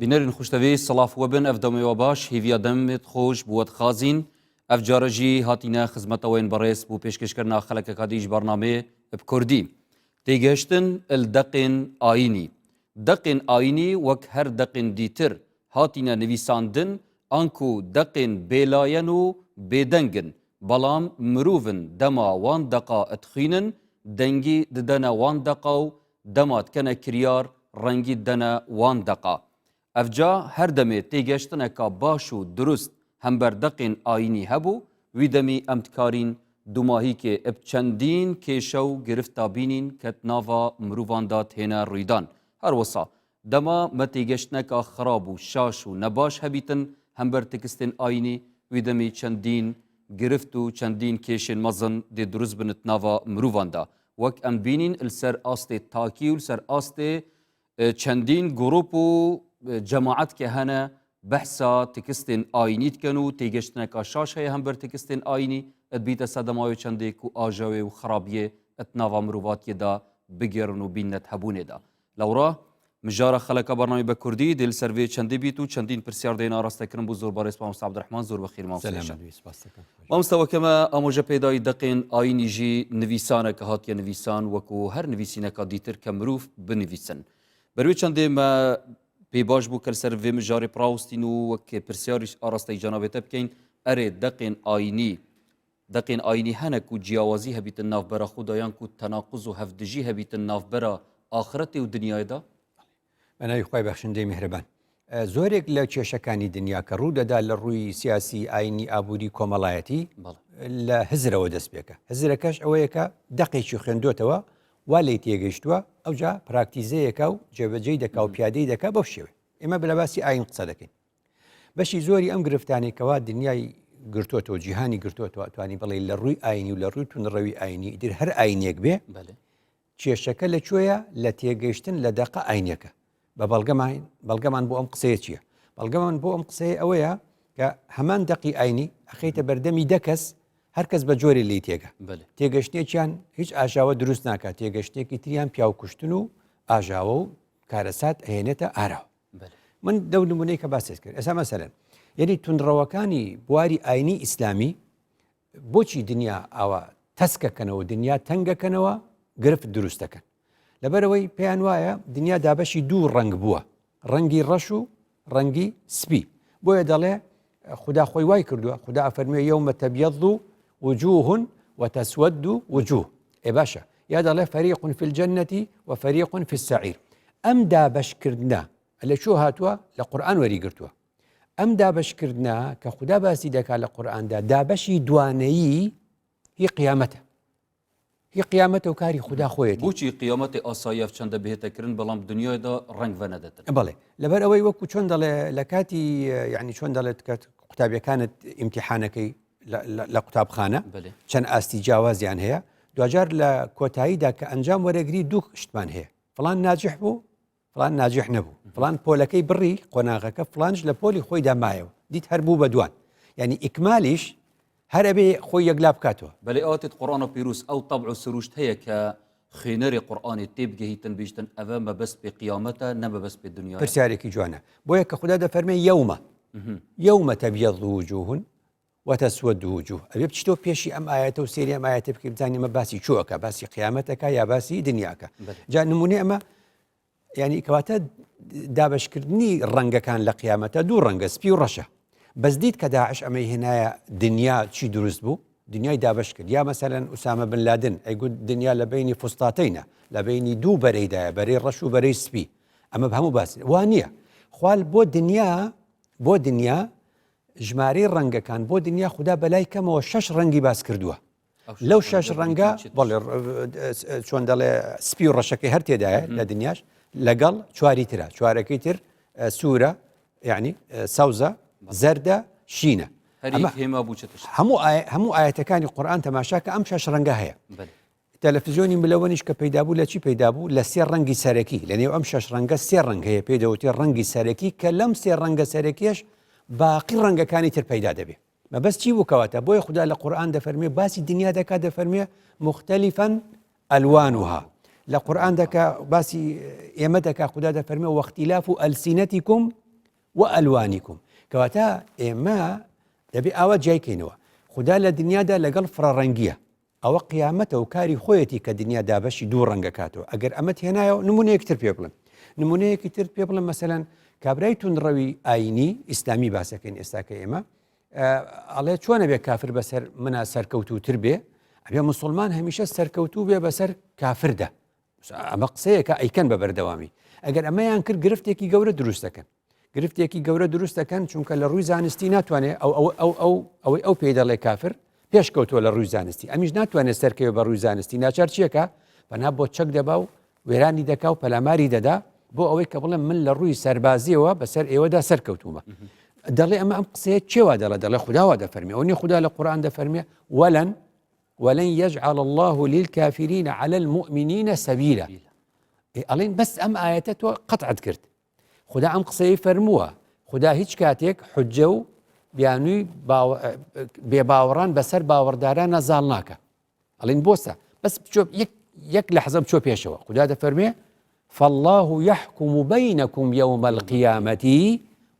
بینەرین خوشتەوەی سەڵاف وەبن ئەف دەمەوە باش هیڤیا دەمێت خۆش بووەت خازین ئەف جارەژی هاتینە خزمەتەوەین بەڕێز بوو پێشکەشکردنا خەڵکەکە دیش بەرنامێ بکوردی تێگەشتن دەقێن ئاینی دەقێن ئاینی وەک هەر دەقێن دیتر هاتینە نویساندن ئانکو دەقێن بێلایەن و بێدەنگن بەڵام مرۆڤن دەما وان دەقا ئەتخینن دەنگی ددەنە وان دەقا و دەمات کەنە کریار ڕەنگی دەنە وان دەقا ئەفجا هەر دەمێت تێگەشتنەکە باش و دروست هەمبەر دەقێن ئاینی هەبوو وی دەمی ئەمتکارین دوماهیکێ ئەب چەندین کێشە و گرفتا بینین کەت ناوا مرۆڤاندا تێنە ڕوویدان هەروەسا دەما مە تێگەشتنەکە خراب و شاش و نەباش هەبیتن هەمبەر تکستên ئاینی وی دەمی چەندین گرفت و چەندین کێشên مەزن دێ دروست بنت ناوا مرۆڤاندا وەک ئەم بینین لەسەر ئاستێ تاکی و لەسەر ئاستێ چەندین گروپ و جەماعەت کە هەنە بەحسا تکستên ئاینی دکەن و تێگەشتنەکە شاش هەیە هەمبەر تکستên ئاینی ئەتبیتە سەدەماوێ چەندێک و ئاژەوێ و خراپیێ ئەت ناوا مرۆڤاتیەدا بگێڕن و بینەت هەبوونێدا لەوڕا مژارە خەڵەکە بەرنامی بە کوردی دل سەروێ چەندی بیت و چەندین پرسیار دێن ئاراستەکردن بوو زۆر بەڕێز مامۆستا عەبدوڕەحمان زۆر بەخێر مامۆستاوەکەمە ئامۆژە پێدای دەقێن ئاینیژی نویسانە کە هاتیە نویسان وەکو هەر نویسینەکە دیتر کە مرۆڤ بنویسن بەروێ چەندێمە پێی باش بوو کە سەر vê mijarê pirawistîn û wek pirsiyarî arastayî cenabê te bikein erê deqên ayinî henek û ciyawazî hebîtin navbera xudayan ku tenaquz û hevdijî hebîtin navbera axiretê û dinyayê da بەناوی خۆی بەخشندەی میهرەبان زۆرێک لە کێشەکانی دنیا کە ڕوو دەدا لە ڕووی سیاسی ئاینی ئابووری کۆمەڵایەتی لە هزرەوە دەست پێکە هزرەکەش ئەوەیەکە دەقێکی خوێندوتەوە وا لی تێگەیشتووە ئەوجا پراکتیزەیەکە و جێبەجێی دەکا و پیادەی دەکا بەو شێوێ ئێمە بە باسی ئاین قسە دەکەین بەشی زۆری ئەم گرفتانێکەوە دنیای گرتوتەوە جیهانی گرتوتەوە توانی بڵێ لە ڕووی ئاینی و لە ڕووی تونڕەوی ئاینی ئیتر هەر ئاینێک بێ کێشەکە لەکوێیە لە تێگەیشتن لە دەقە ئاینەکە بە بەڵگەمان بۆ ئەم قسەیە چییە؟ بەڵگەمان بۆ ئەم قسەیە ئەوەیە کە هەمان دەقی ئاینی ئەخەیتە بەردەمی دەکەس هەرکەس بە جۆرێ لی تێگە تێگەشتێکیان هیچ ئاژاوە دروست ناکات تێگەشتێکی تریان پیاو کوشتن و ئاژاوە و کارەسات هێنێتە ئاراوە من دەو نمونەی کە باسێت کرد ئێستا مەسەلەن یعنی تونڕەوەکانی بواری ئاینی ئیسلامی بۆچی دنیا ئاوا تەسکەکەنەوە دنیا تەنگەکەنەوە گرفت دروست دەکەن لەبەرەوەی پێیان وایە دنیا دابەشی دوو ڕنگ بووە ڕەنگی ڕەش و ڕەنگی سپی بۆیە دەڵێ خدا خۆی وای کردووە خدا ئەفەرمێ یەومە تەبیەض وجوه وتسود وجوه ئێ باشە یا دەڵێ فەریق في الجنة وفەریق في السعير ئەم دابەشکردنە لە چۆ هاتووە لە قورئان وەریگرتووە ئەم دابەشکردنە کە خدا باسی دەکات لە قورئاندا دابەشی دوانەیی هی قیامەتە هی قیامەتە و کاری خدا خۆیەتی بۆچی قیامەتی ئاساییە چەندە بهێتەکردن بەڵام دنیایدا ڕنگ ڤەنەدەتن بەڵێ لەبەر ئەوەی وەکو چۆن دەڵێ لە کاتی یعنی چۆن دەڵێت کە قوتابیەکانت ئیمتیحانەکەی لە قوتابخانە چەند ئاستی جیاوازیان هەیە دوجار لە کۆتاییدا کە ئەنجام وەرەگری دوو شتمان هەیە فڵان ناجح بوو فڵان ناجح نەبوو فڵان پۆلەکەی بڕی قۆناغەکە فڵانش لە پۆلی خۆی دامایەوە دیت هەر بوو بە دوان یعنی ئیکمالیش هەر ئەبێ خۆی یەکلا بکاتەوە بەڵێ ئاتت قورئان و پیرۆز ئەو تەبع و سروشت هەیە کە خوێنەری قورئانی تێبگەهیتن بیشتن ئەوە مەبەست پێ قیامەتە نە مەبەست پێ دنیا پرسیارێکی جوانە بۆیە کە خدا دەفەرمێ یەومە تەبیەض وجوه وتسود وجوه ئەبێ بچیتەوە پێشی ئەم ئاەتە و سێری ئەم ئاەتە بکە بزانانی ئەمە باسی چۆکە باسی قیامەتەکە یا باسی دنیاکە جا نمونێ ئەمە یعنی کەواتە دابەشکردنی ڕەنگەکان لە قیامەتە دوو ڕەنگە سپی و ڕەشە بەس دیت کە داعش ئەمەی هێنایە دنیا چی دروست بوو دنیای دابش کرد یا مەسەلەن ئوسامە بن لادن ئەیگوت دنیا لە بینی فستاتینە لە بینی دوو بەرەیدایە بەرەی ڕەش و بەرەی سپی ئەمە هەموو باسی وان نییە خوال بۆ دنیا ژمارەی ڕەنگەکان بۆ دنیا خدا بەلای کەمەوە 6 ڕەنگی باس کردووە لەو 6 ڕەنگە بەڵێ چۆن دەڵێ سپی و ڕەشەکەی هەر تێدایە لە دنیاش لەگەڵ چواری ترە چوارەکەی تر سوورە یعنی سەوزە زەردە شینە هەموو ئاەتەکانی قورئان تەماشاکە ئەم 6 ڕەنگە هەیە تەلەڤیزیۆنی ملەوەنیش کە پەیدا بوو لە چی پەیدا بوو لە 3 ڕەنگی سەرەکی لەنێو ئەم 6 ڕەنگە 3 ڕەنگ هەیە پێدەوتێ ڕەنگی سەرەکی کە لەم 3 ڕەنگە سەرەکیش باقی ڕەنگەکانی تر پەیدا دەبێت مەبەست چی بووکەواتە بۆیە خدا لە قورئان دەفەرمێ باسی دنیا دەکات دەفەرمێ مختلفا ئەلوانها لە قورئان دەکا باسی ئێمە دەکا خدا دەفەرمێ واختلاف ئەلسینەتیکم وألوانكم كواتا إما دەبێ ئاوە جیایکەینەوە خدا لە دنیادا لەگەڵ فڕەڕەنگیە ئەوە قیامەتە و کاری خۆیەتی کە دنیادا بەشی دوو ڕەنگە کاتەوە ئەگەر ئەمەت هێنایەوە نمونەیەکتر پێ بڵم نمونەیەکی تر پێ بڵم مەسەلەن کابرای تونڕەوی ئاینی ئیسلامی باسەکەین ئێستاکە ئێمە ئەڵێ چۆنە بێ کافر بەسەر منە سەرکەوتوتر بێ ئەبێ مسلمان هەمیشە سەرکەوتوو بێ بەسەر کافردا ئەمە قسەیەکە ئەیکەن بە بەردەوامی ئەگەر ئەمەیان کرد گرفتێکی گەورە دروست دەکەن گرفتێکی گەورە دروست دەکەن چونکە لە ڕووی زانستی ناتوانێت ئەوەی ئەو پێی دەڵێ کافر پێش کەوتووە لە ڕووی زانستی ئەمیش ناتوانێت سەرکەوێ بە ڕووی زانستی ناچار چیەکە بەنا بۆ چەک دەبا و وێرانی دەکا و پەلاماری دەدا بۆ ئەوەی کە بڵێم من لە ڕووی سەربازیەوە بەسەر ئێوەدا سەرکەوتومە دەڵێ ئەمە ئەم قسەیە چێوا دەڵێ خودداوا دەفەرمێ ئەو نیە خوددا لە قورئان دەفەرمێ ولن يجعل الله للكافرين على المؤمنين سبيلا ئەڵێن بەس ئەم ئاەتە تۆ قەتعت کرد خدا ئەم قسەی فەرمووە خدا هیچ کاتێک حجە و بیانووی بێباوەڕان بەسەر باوەڕداران نەزاڵ ناکە ئەڵێن بۆسە بەس یەک لەحزە بچۆ پێشەوە خدا دەفەرمێ فالله يحكم بينكم يوم القيامة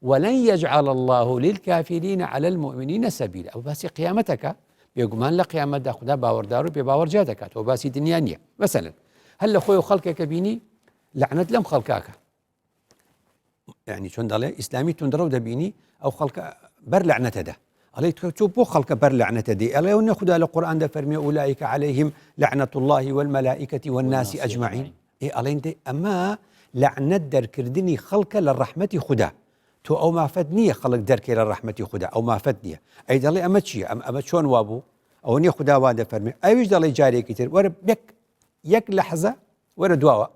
ولن يجعل الله للكافرين على المؤمنين سبيلا ئەو باسی قیامەتەکە بێگومان لە قیامەتدا خدا باوەڕدار و بێباوەڕجا دەکات ئەو باسی دنیا نییە مەسەلەن هەر لە خۆی و خەڵکێکە بینی لعنەت لەم خەڵکاکە یعنی چۆن دەڵێ ئیسلامی توندڕە و دەبینی ئەو خەڵکە بەر لعنەتەدا ئەڵێ تۆ بۆ خەڵکە بەر لعنەتە دێ ئەڵێ ئەو نەخدا لە قورئان دەفەرمێ ئولئیک عەلەیهم لعنەت الله والمەلائکەة والناس ئەجمعین ئەڵێن ئەمە لعنەت دەرکردنی خەڵکە لە ڕەحمەتی خوددا تۆ ئەو مافەت نییە خەڵک دەرکێ لە ڕەحمەتی خوددا ئەو مافەت نییە ئەی دەڵێ ئەمە چییە ئەمە چۆن وابوو ئەو نییە خوددا وا دەفەرمێ ئەویش دەڵێ جارێکی تر وەرە یەک لەحزە وەرە دواوە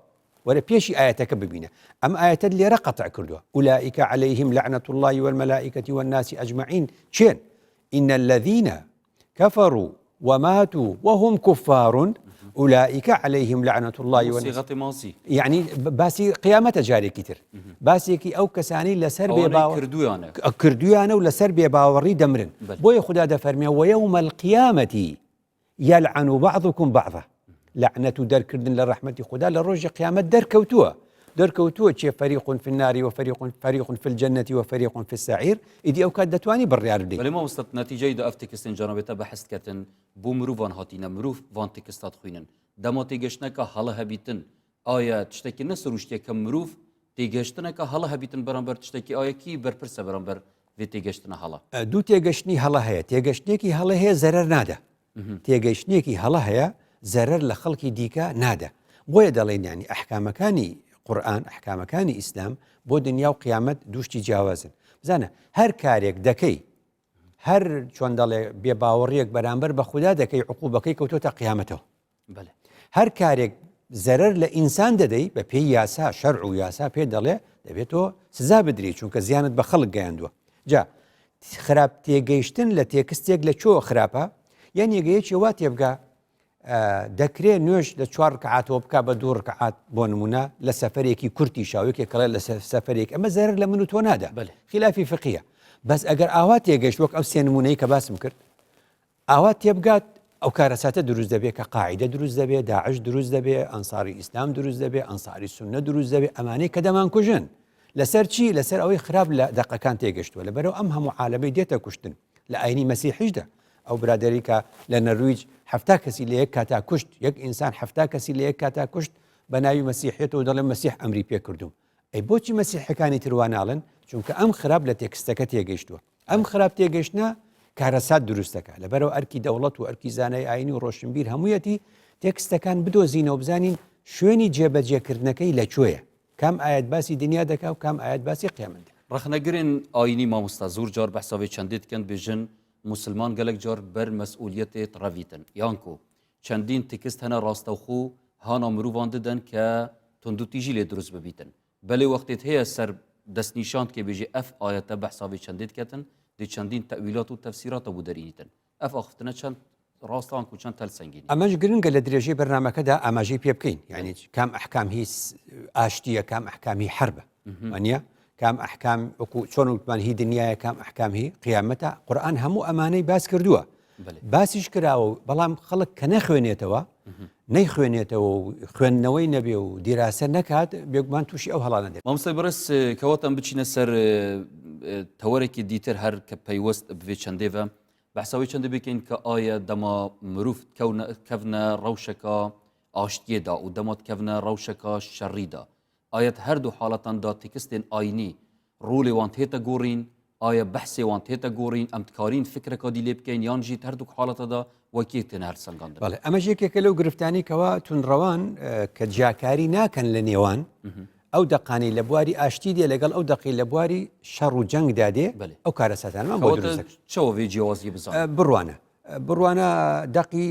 وەرە پێشی ئاەتەکە ببینە ئەم ئاەتە لێرە قەتع کردووە ئولئیک عەلەیهم لعنەت الله والمەلائکەة والناس ئەجمعین چێن إن الذين كفروا وماتوا وهم كفار أولئك عليهم لعنة الله صيغة ماضي يعني باسي قيامة جاري كتير باسي كي أو كساني لسر بيباور كردويانا ولسر بيباوري دمرن بوي خدا دفرمي ويوم القيامة يلعن بعضكم بعضا لعنة در كردن لرحمة خدا لرجع قيامة در كوتوه شي فريق في النار وفريق في الجنة وفريق في السعير إدي أو كاد دتواني بالريار دي بل ما وصلت نتيجة إذا أفتك استنجانبتا بحث كتن بو مروفان هاتينا مروف وان تكستات خوينن دما تيجشنكا هلا هبيتن آية تشتكي نسروشتي كم مروف تيجشتنكا هلا هبيتن برانبر تشتكي آية كي برپرسه برانبر في تيجشتنا هلا دو تيجشني هلا هي تيجشنيكي هلا هي زرر نادا تيجشنيكي هلا هي زرر لخلقي ديكا نادا بويا دالين يعني أحكامكاني قورآن ئەحکامەکانی ئیسلام بۆ دنیا و قیامەت دووشتی جیاوازن بزانە هەر کارێک دەکەی هەر چۆن دەڵێ بێباوەڕیەک بەرامبەر بە خوددا دەکەی عقوبەکەی کەوتۆتە قیامەتەوە هەر کارێک زەرەر لە ئینسان دەدەی بە پێی یاسا شەرع و یاسا پێ دەڵێ دەبێتەوە سزا بدری چونکە زیانت بە خەڵک گەیاندووە جا خراپ تێگەیشتن لە تێکستێک لە چۆ خراپە یان یەگەیەکی وا تێبگا دەکرێت نوێژ لە 4 ڕکعاتەوە بکە بە 2 ڕکعات بۆ نمونە لە سەفەرێکی کورتی شاوێکێک کەڵێ لە سەفەرێک ئەمە زەرر لە من و تۆ نادا خلافی فقیە بەس ئەگەر ئاوا تێگەشت وەک ئەو سێ نمونەی کە باسم کرد ئاوا تێبگات ئەو کارەساتە دروست دەبێت کە قاعیدە دروست دەبێت داعش دروست دەبێت ئەنساری ئیسلام دروست دەبێت ئەنساری سوننە دروست دەبێت ئەمانەی کە دەمان کوژن لەسەر چی لەسەر ئەوەی خراپ لە دەقەکان تێگەشتووە لەبەرەوە ئەم هەموو عالەمەی دێتە کوشتن لە ئاینی مەسیحیشدا ئەو برادری کە لە نەرویج 7 کەسی لە یەک کاتا کوشت یەک ئینسان 7 کەسی لە یەک کاتا کوشت بە ناوی مەسیحیەتەوە دەڵێن مەسیح ئەمری پێ کردوم ئەی بۆچی مەسیحەکانی ترواناڵن چونکە ئەم خراپ لە تێکستەکە تێگەیشتووە ئەم خراپ تێگەشتە کارەسات دروستەکە لەبەرەوە ئەرکی دەوڵەت و ئەرکی زانای ئاینی و ڕۆشنبیر هەموویەتی تێکستەکان بدۆزینەوە بزانین شوێنی جێبەجێکردنەکەی لەکوێیە کام ئاەت باسی دنیا دەکا و کام ئاەت باسی قیامەت ڕخنەگرن ئاینی مامۆستا زۆر جار بەحساوی چەندێت کەن بێژن مسلمان gelek car ber mesuliyetê ravîtin yan ku çendîn tikist hene rastexû hana mirovan didin ke tundûtî jî lê durust bibîtin belê wextê heye ser destnîşand kê bêjî ev ayete behsa vê çendê diketin dê çendîn tewîlat û tefsîrata bû derînîtin ev axftine çend rastan ku çend tel sengînî ئەمەش گرنگە لە درێژەی بەرنامەکەدا ئاماژەی پێ بکەین یعنی کام ئەحکام هی ئاشتیە کام ئەحکامی حربە وانە کام ئەحکام وەکو چۆن وتمان هی دنیاە کام ئەحکام هی قیامەتە قورئان هەموو ئەمانەی باس کردووە باسیش کراوە بەڵام خەڵک کە نەخوێنێتەوە نەیخوێنێتەوە و خوێندنەوەی نەبێ و دیراسە نەکات بێگومان تووشی ئەو هەڵانە دێت. مامۆستا بەڕێز کەواتان بچینە سەر تەوەرێکی دیتر هەر کە پەیوەست بێ چەندێڤە بەحساوی چەندە بکەین کە ئایا دەما مرۆڤ کەونە ڕەوشەکە ئاشتیێدا و دەمات کەونە ڕەوشەکە شەڕیدا ئاەت هەردوو حاڵەتاندا تێکستێن ئاینی ڕوولێوان تێتە گۆڕین ئایا بەحسێوان تێتە گۆڕین ئەم تکارین فکرەکە دی لێ بکەین یان ژیت هەردوو حاڵەتەدا وەکێتێن هەر سەنگاندن. بەڵێ ئەمە ژێکێکە لەو گرفتانی کەوا تونڕەوان کە جاکاری ناکەن لە نێوان ئەو دەقانی لە بواری ئاشتی دێ لەگەڵ ئەو دەقی لە بواری شەڕ و جەنگدا دێ ئەو کارە سەتانمان بۆ چەوە جیاوازی بزان بڕوانە دەقی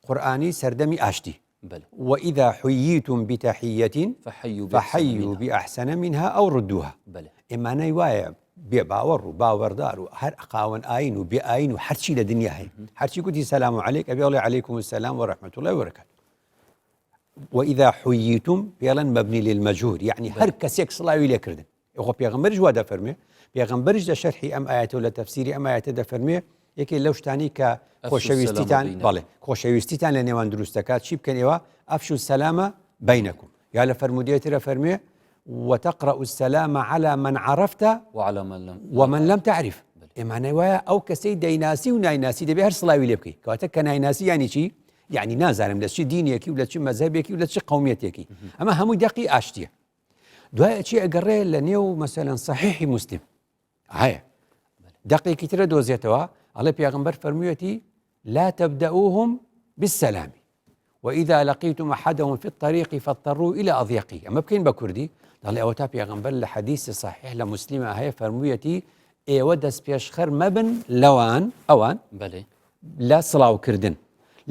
قورئانی سەردەمی ئاشتی وإذا حييتم بتحية فحيوا بأحسن منها أو ردوها. ئێمانەی وایە بێ باوەڕ و باوەڕدار و هەر قاوەن ئاین و بێ ئاین و هەرچی لە دنیا هەیە هەرچی گوتی سەلام عەلەیک ئەبێ وڵێ عەلەیکم السەلام وەڕەحمەت الله وبەرەکات. وإذا حييتم بێڵەن مەبنی للمەجهور یعنی هەر کەسێک سڵاوی لێکردن. ئەوە پێغەمبەریش وا دەفەرمێ پێغەمبەریش لە شەرحی ئەم ئایەتە و لە تەفسیری ئەم ئایەتە دەفەرمێ یەکێ لەو شتانی کە خۆشەویستیتان بەڵێ خۆشەویستیتان لە نێوان دروست دەکات چی بکەنەوە ئەفشوا السەلامە بەینەکم یا لە فەرمودێترە فەرمێ وتقرأ السلام على من عرفت ومن لم تعرف. ئێمانەی وایە ئەو کەسەی دەیناسی و نایناسی دەبێ هەر سڵاوی لێ بکەی کەواتە کە نایناسی یانی چی یعنی نازانم لە چی دینێکی و لە چی مەزهبێکی و لە چی قەومیەتێکی ئەمە هەمووی دەقی ئاشتیە. دوایە چی ئەگەڕێ لە نێو مەسەلەن صحیحی مسلم هەیە دەقێکی ترە دۆزێتەوە ئەڵێ پێغەمبەر فەرموویەتی لا تبدأوهم بالسلام وإذا لقيتم أحدهم في الطريق فاضطروا إلى أضيقه. أما بكين بكردي دەڵێ ئەوە تا پێغەمبەر لە حەدیثی صحیح لە مسلمە هەیە فەرموویەتی ئێوە دەست پێشخەر مەبن لەوان ئەوان لە سڵاوکردن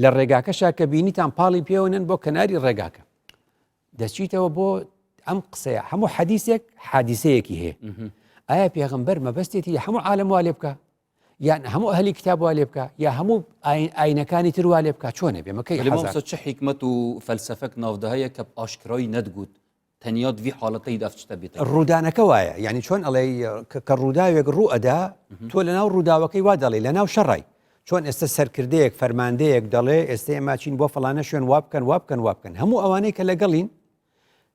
لە ڕێگاکەشا کە بینیتان پاڵی پێونن بۆ کەناری ڕێگاکە دەچیتەوە بۆ ئەم قسەیە هەموو حەدیثێک حادیسەیەکی هەیە. ئایا پێغەمبەر مەبەستێتی هەموو عالەم وا لێ بکە یان هەموو ئەهلی کتاب وا لێ بکە یا هەموو ئاینەکانی تر وا لێ بکە چۆنە بێ مەکەی چه حکمت و فەلسەفەک ناودە هەیە کە ئاشکرایی نەدگوت تەنیات وی حاڵەتەی دەفتە بێت ڕوودانەکە وایە یعنی چۆن ئەڵێ کە ڕووداوێک ڕوو ئەدا تۆ لە ناو ڕووداوەکەی وا دەڵێ لە ناو شەڕای چۆن ئێستا سەرکردەیەک فەرماندەیەک دەڵێ ئێستا ئێماچین بۆ فڵانە شوێن وا بکەن هەموو ئەوانەی کە لەگەڵین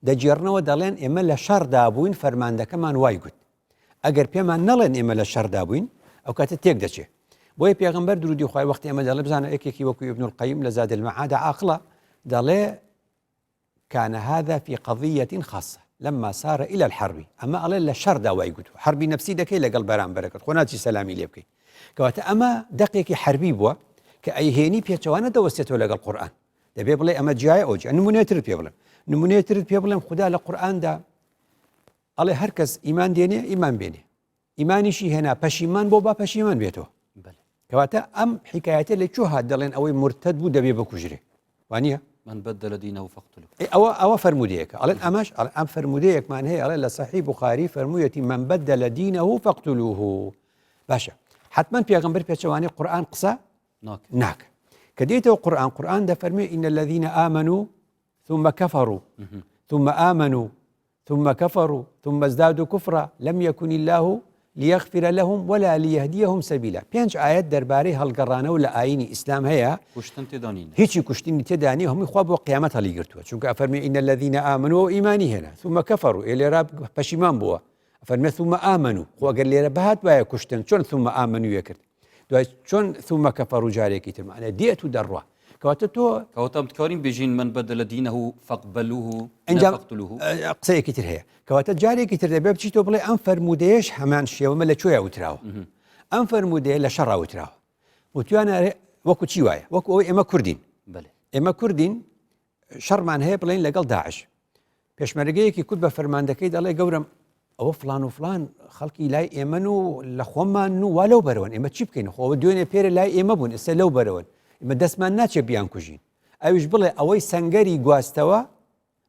دەجێڕنەوە دەڵێن ئێمە لە شەڕدا بووین فەرماندەکەمان وای گوت ئەگەر پێمان نەڵێن ئێمە لە شەڕدا بووین ئەو کاتە تێک دەچێت. بۆیە پێغەمبەر درودی خوای وەختی ئێمە دەڵێ بزانە یەکێکی وەکو ابن القیم لە زاد المعاد عاقڵە دەڵێ كان هذا في قضية خاصة لما سار إلى الحرب أما ألا لشر داوای گوتو حربی نفسی دەکەی لەگەڵ بەرامبەرەکەت خۆ ناچی سەلامی لێ بکەی کەواتە ئەمە دەقێکی حربی بووە کە ئەیهێنی پێچەوانە دەوەستێتەوە لەگەڵ قورئان دەبێ بڵێ ئەمە جیایە ئەوجی نمونەیەترت پێ بڵێم خوددا لە قورئاندا ئەڵێ هەر کەس ئیمان دێنێ ئیمان بێنێ ئیمانیشی هێنا پەشیمان بۆ با پەشیمان بێتەوە کەواتە ئەم حکایەتە لە کوێ هات دەڵێن ئەوەی مرتد بوو دەبێ بکوژرێ وانە من بدل دينه فاقتله. أو فرموديك على الأمش على أم فرموديك من هي على صحيح بخاري فرمويتي من بدل دينه فاقتلوه. باشا حتما بيغمبر بيشواني قرآن قصة ناك كديته قرآن ده فرمي إن الذين آمنوا ثم كفروا ثم آمنوا ثم كفروا ثم ازدادوا كفرا لم يكن الله ليغفر لهم ولا ليهديهم سبيلا. بينج آيات درباري هالقرانة ولا آيني إسلام هيا كشتن تدانين هيجي كشتن تداني هم يخواب وقيامتها اللي قرتوها شو أفرمي إن الذين آمنوا إيماني هنا ثم كفروا إلى راب بشيمان بوا أفرمي ثم آمنوا هو قال لي ربهات ويا كشتن شون ثم آمنوا يكرت شون ثم كفروا جاري كتير معنا ديتو دروا كواتم تكارين بيجين من بدل دينه فاقبلوه فاقتلوه قصي كتير هي كواتت جاري كتير دباب تشيتو بلاي أنفر موديش همان شيء وملا شوية وتراو أنفر مودي لشرا وتراو وتيانا وكو تشيوايا وكو إما كردين بله إما كردين شرمان هي بلاين لقل داعش بيش مرقيكي كتب فرماندكي دالي قورم أو فلان وفلان خلقي لا إيمانو لخومانو ولو برون إما تشيبكين خو ديوني بير لا إيما بون إسا لو برون إما دسمان ناتشي بيان كوجين أويش بلاي أوي سنگري قواستوا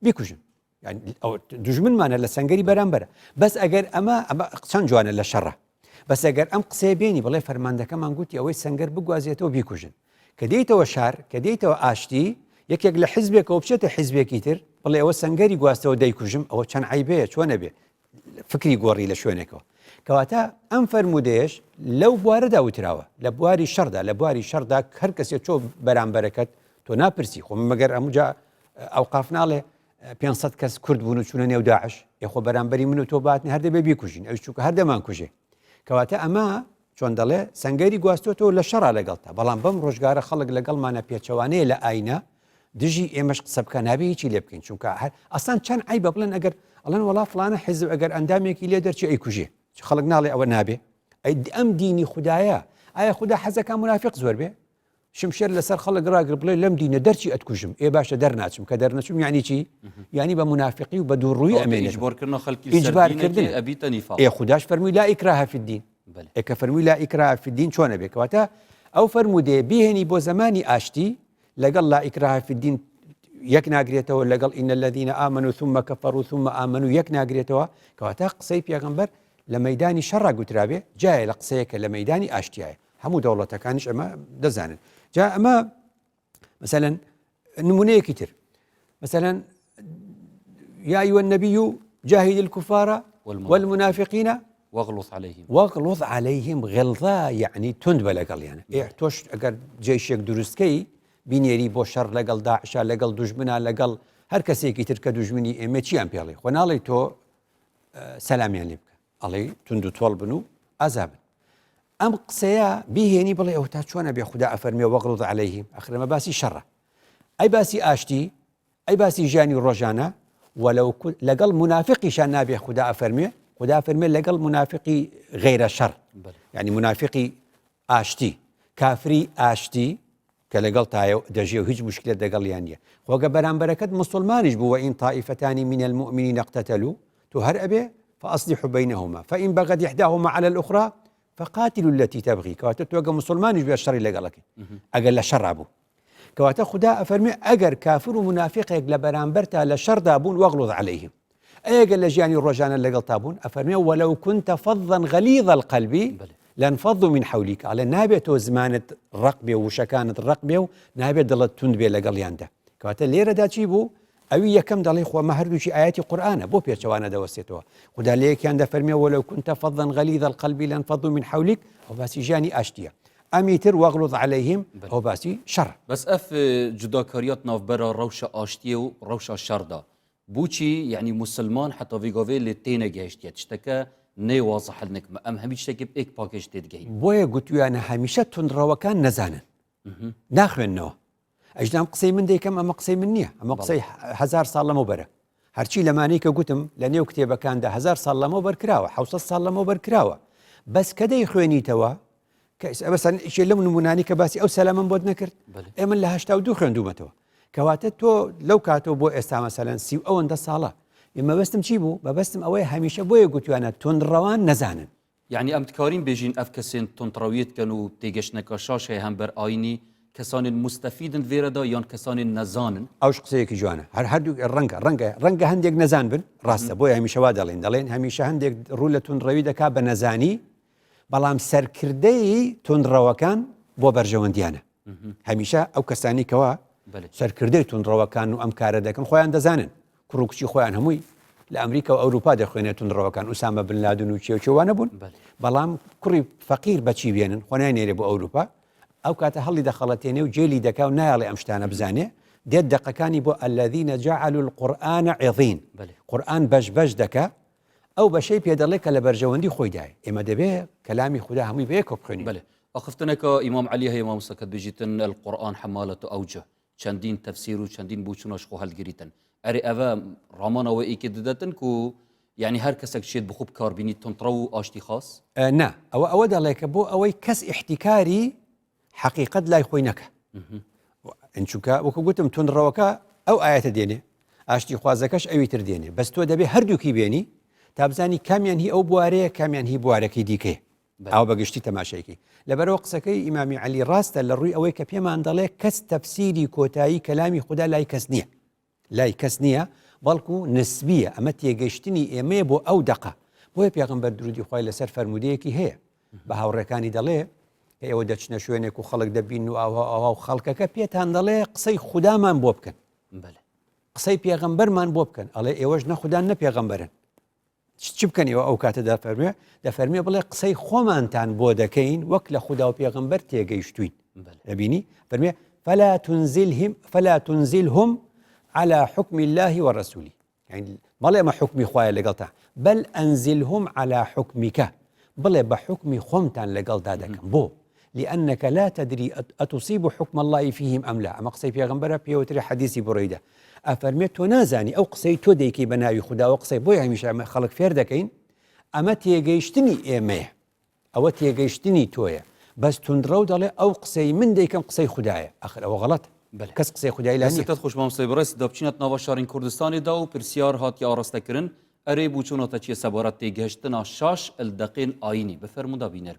بيكوجن يعني أو دجمن معنا لسنگري برانبرا بس أجر أما قصان جوانا للشرة بس أجر أم قصي بيني بلاي فرماندا كمان قلت أوي سنگر بقوازيتو بيكوجن كديتو شار كديتو آشتي يك لحزبك أو بشيت حزبك كتير بلاي أوي سنگري قواستوا دايكوجم أو كان عيبه شو نبي فكري قوري لشوينكو كواتا أم فرموديش لو بواردا وتراوه لبواري شردا هر کس چو برانبرکت تو تۆ ناپرسی خۆ مەگەر ئەمجا ئەوقاف ناڵێ 500 کەس کورد بوون و چوونە نێو داعش یخۆ بەرامبەری من و تۆ باتنی هەردە بێ بیکوژین ئەو چووکە هەردەمان کوژێ کەواتە ئەمە چۆن دەڵێ سەنگەری گواستۆتەوە لە شەڕا لەگەڵتا بەڵام بەم ڕۆژگارە خەڵک لەگەڵمانە پێچەوانەیە لە ئاینە دژی ئێمەش قسە بکە نابێ هیچی لێ بکەین چونکە ئەسان چەند ئای بە بڵێن ئەگەر ئەڵەن وڵا فلانە حیزب ئەگەر ئەندامێکی لێ دەرچی ئەی کوژێ خەڵک ناڵێ ئەوە نابێ ئەم دینی خوددایە ئایا خوددا حەزەکە منافق زۆر بێ شمشێر لەسەر خەڵک ڕاگر بڵێ لەم دینە دەرچی ئەتکوژم ئێ باشە دەرناچم کە دەرنەچوم یعنی چی یعنی بە منافقی و بە دووڕووی ئەمێنێت ئیجبارکردن ئەبیتە نیفاق ئێ خودداش فەرمووی لا ئیکراها فی الدین ئێکە فەرمووی لا ئیکراها فی الدین چۆنە بێ کەواتە ئەو فەرموودێ بیهێنی بۆ زمانی ئاشتی لەگەڵ لا ئیکراها فی الدین یەک ناگرێتەوە لەگەڵ ئین الذین آمنوا ثم كفروا ثم آمنوا یەک ناگرێتەوە کەواتە قسەی پێغەمبەر لە مەیدانی شەڕا گوترابێ جایە لە قسەیەکە لە مەیدانی ئاشتیایە هەموو دەوڵەتەکانیش ئەمە دەزانن جا ئەمە مثلا نمونەیەکی تر مثلا يا أيها النبي جاهد الكفار والمنافقين واغلظ عليهم غلظة يعني تند بلقل يعني توش أجر جيشك دروستكي بينيري بوشر لقل داعشة لقل دجمنا لقل هر كسيكي ترك دجمني إمتشي أم بيالي ونالي تو سلام يعني بك علي تندو طولبنو عذاب ئەم قسەیە بیهێنی بڵێ ئەو تا چۆنە بێ خوددا ئەفەرمێ وەغڵوظ عەلەیهم ئەخرەمە باسی شەڕە ئەی باسی ئاشتی ئەی باسی ژیانی ڕۆژانە وەلەو لەگەڵ منافقیشان نابێ خوددا ئەفەرمێ خوددا ئەفەرمێ لەگەڵ منافقی غەیرە شەڕ یعنی منافقی ئاشتی کافری ئاشتی کە لەگەڵ تایە دەژێ و هیچ مشکلت لەگەڵیان نییە خۆگە بەرامبەرەکەت مسلمانیش بوو وئین طائفتانی من المؤمنین اقتتلوا تو هەر ئەبێ فأصلحوا بينهما فإن بغت إحداهما على الأخرى فقاتلوا التي تبغي كواتا توقع مسلمان بها الشر لقالك أقل لشر أبو كواتا خدا أفرمي أجر كافر ومنافق لبران برتا لشر دابون واغلظ عليهم أقل لجاني الرجان اللي قلتابون أفرمي ولو كنت فظا غليظ القلب لانفضوا من حولك على نابت وزمانة الرقبة وشكانة الرقبة ونابت ضلت تندبي لقاليان ده كواتا ليرة دا تشيبو ئەوی یەکەم دەڵێ خۆ مە هەردووچی ئاەتی قورآنە بۆ پێچەوانە دەوەستێتەوە خدا لەیەکیان دەفەرمێ ولو كنت فظا غليظ القلب لانفضوا من حولك ئەو باسی ژیانی ئاشتیە ئەمیتر واغلظ عليهم ئەو باسی شەڕ بەس ئەف جوداکاریات ناوبەرە ڕەوشە ئاشتیە و ڕەوشە شەڕدا بووچی یعنی مسلمان حتا ڤیگاوێ لێ تێنە گەیشتێت شتەکە نێوازە حل نەکمە ئەم هەمی شتێکی ئێک پاکێش تێدگەین بۆیە گوتویانە هەمیشە تونڕەوەکان نەزانن ناخوێنەوە ئەجدام قسەی من دەیکەم ئەمە قسەی من نییە ئەمە قسەی 1000 ساڵ لەمە بەرە هەرچی لەمانەی کە گوتم لە نێو کتێبەکاندا 1000 ساڵ لەمە بەرکراوە 600 ساڵ لەمە بەرکراوە بەس کە دەی خوێنیتەوە بەسەن ئیشێ لەم نمونانی کە باسی ئەو سەلامم بۆت نەکرد ئێمە لە 82 خوێندومەتەوە کەواتە تۆ لەو کاتەوە بۆ ئێستا مەسەلەن 30 ئەوەندە ساڵە ئێمە بەستم چی بوو بەبەستم ئەوەیە هەمیشە بۆیە گوتوانە تونڕەوان نەزانن یعنی ئەم تکارین بێژین ئەف کەسێن تونڕەویت کەن و تێگەشتنەکە شاشەیە هەم بەر ئاینی کەسانی مستەفیدن وێرەدا یان کەسانی نەزانن ئەوش قسەیەکی جوانە هەردوو ڕەنگە هەندێک نەزان بن ڕاستە بۆی هەمیشەوا دەڵێن هەمیشە هەندێک ڕوو لە تونڕەوی دەکا بە نەزانی بەڵام سەرکردەی تونڕەوەکان بۆ بەرژەوەندیانە هەمیشە ئەو کەسانی کەوا سەرکردەی تونڕەوەکان و ئەم کارە دەکەن خۆیان دەزانن کوڕکوچی خۆیان هەمووی لە ئەمریکا و ئەوروپا دەخوێنێت تونڕەوەکان ئوسامە بن لادن و چێوانە بوون بەڵام کوڕی فەقیر بەچی بێنن خۆ نانێرێ بۆ ئەوروپا ئەو کاتە هەڵی دەخەڵەتێنێ و جێلی دەکا و نایڵێ ئەم شتانە بزانێ دێت دەقەکانی بۆ الذين جعلوا القرآن عظيم قورآن بەش دەکا ئەو بەشەی پێدەڵێ کە لە بەرژەوەندی خۆی دای ئێمە دەبێ کەلامی خوددا هەمووی بەیەکەوە بخوێنین بەڵێ ئەخفتنەکە ئیمام عەلی هەیە مامۆستاکەت بژیتن القورآن حەمالەت ئەوجه چەندین تەفسیر و چەندین بوچونەش خۆ هەڵگریتن ئەرێ ئەوە ڕامانەوە ئیکێ دەدەتن و يعني هر کەسێک شێت بخوب کاربینی تونتڕە و ئاشتی خاص نا ئەوە دەڵێکە بۆ ئەوەی کەس احتیکاری حقیقت لای خۆی نەکە ئەنچووکە وەکو گوتم تونڕەوەکە ئەو ئاەتە دێنێ ئاشتی خوازەکەش ئەوی تر دێنێ بەس تۆ دەبێ هەردووکی بێنی تا بزانی کامیان هی ئەو بوارەیە کامیان هی بوارەکەی دیکەیە ئەو بەگشتی تەماشایکی لەبەرەوە قسەکەی ئیمامی عەلی ڕاستە لە ڕووی ئەوەی کە پێمان دەڵێ کەس تەفسیری کۆتایی کەلامی خوددا لای کەس نییە بەڵکو نسبیە ئەمە تێگەیشتنی ئێمەیە بۆ ئەو دەقە بۆیە پێغەمبەر درودی خوای لەسەر فەرمودەیەکی هەیە بە هاوڕێکانی دەڵێ ئێوە دەچنە شوێنێک و خەڵک دەبین و ئاوا و خەڵکەکە پێتان دەڵێ قسەی خودامان بۆ بکەن قسەی پێغەمبەرمان بۆ بکەن ئەڵێ ئێوەش نە خوددا نە پێغەمبەرن چ بکەن ئێوە ئەو کاتە دەفەرمێ بڵێ قسەی خۆمانتان بۆ دەکەین وەک لە خوددا و پێغەمبەر تێگەیشتوین دەبینی فەرمێ فلا تنزلهم على حكم الله ورسوله، يعني بەڵێ مە حکمی خوایە لەگەڵتا، بەل ئەنزلهم على حكمك، بڵێ بە حکمی خۆمتان لەگەڵدا دەکەم. بۆ لأنك لا تدري أتصيب حكم الله فيهم أم لا. أما قصي پیغمبر پیوتر حدیثی بڕیدا ئەفەرمێت تۆ نازانی ئەو قسەی تۆ دەیکەی بە ناوی خوددا و قسەی بۆی هەمیشە خەڵک فێر دەکەین، ئەمە تێگەیشتنی ئێمەیە، ئەوە تێگەیشتنی تۆیە، بەس تونندڕە و دەڵێ ئەو قسەی من دەیکەم قسەی خوددایە. ئەخر ئەوە غەڵەت، کەس قسەی خوددای لا نییە. خۆش مامۆستای بەڕێز دابچینەت ناوە شارین کوردستانیدا و پرسیار هاتی ئاڕاستەکردن ئەرێ بوو چۆنەتە چیە سەبارەت تێگەهشتنا شاش ئەلدەقین ئاینی بفەرموودا بینەر.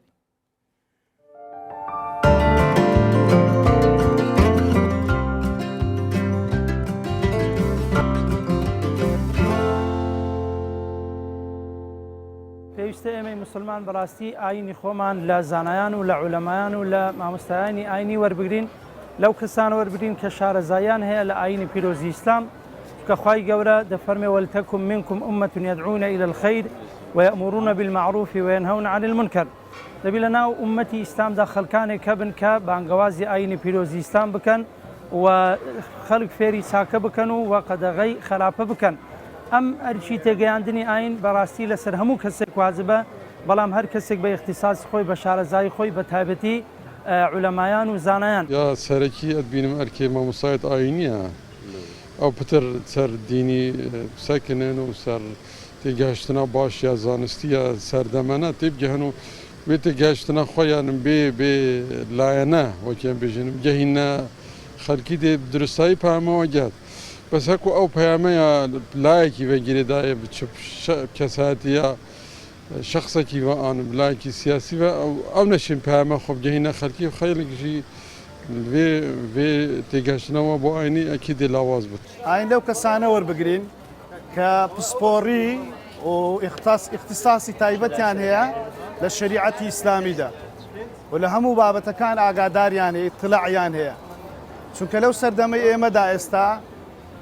پێویستە ئێمەی مسلمان بەڕاستی ئاینی خۆمان لە زانایان و لە عولەمایان و لە مامۆستایانی ئاینی وەربگرین، لەو کەسان وەربگرین کە شارەزایان هەیە لە ئاینی پیرۆزی ئیسلام، کە خوای گەورە دەفەرمێ وەلتەکن منکم ئومەة یەدعون إلى الخير ويأمرون بالمعروف وينهون عن المنكر. دەبی لە ناو ئومەتی ئیسلامدا خەڵکانێک هەبن کە بانگەوازی ئاینی پیرۆزی ئیسلام بکەن و خەڵک فێری چاکە بکەن و قەدەغەی خراپە بکەن. ئەم ئەرچی تێگەیاندنی ئاین بەڕاستی لەسەر هەموو کەسێک واجبە، بەڵام هەر کەسێک بە اختصاصی خۆی بە شارەزای خۆی بە تایبەتی عولەمایان و زانایان. یا سەرەکی ئەتبینم ئەرکێ مامۆستایەت ئاینیە ئەو پتر سەر دینی سەکنن و سەر تێگەهشتنا باش یا زانستی یا سەردەمەنە تێبگەهن و وێ تێگەهشتنا خۆیانم بێ لایەنە وەکیان بێژنم گەهینە خەلکی دێ درستایی پامەوە گات. بەس هەکو ئەو پەیامەیە لایەکی بەگیرێدایە کەساتیە شخصێکی بەئانم لایەکی سیاسی بە ئەو نەشین پەیامە خۆبگەهینە خەلکی و خەیڵێکیشی وێ تێگەشتنەوە بۆ ئاینی ئەکی دێ لاواز بێت. ئاین لەو کەسانە وەربگرین کە پسپۆڕی و اختصاصی تایبەتیان هەیە لە شریعەتی ئیسلامیدا و لە هەموو بابەتەکان ئاگاداریان هەیە، اطلاعیان هەیە. چونکە لەو سەردەمەی ئێمەدا ئێستا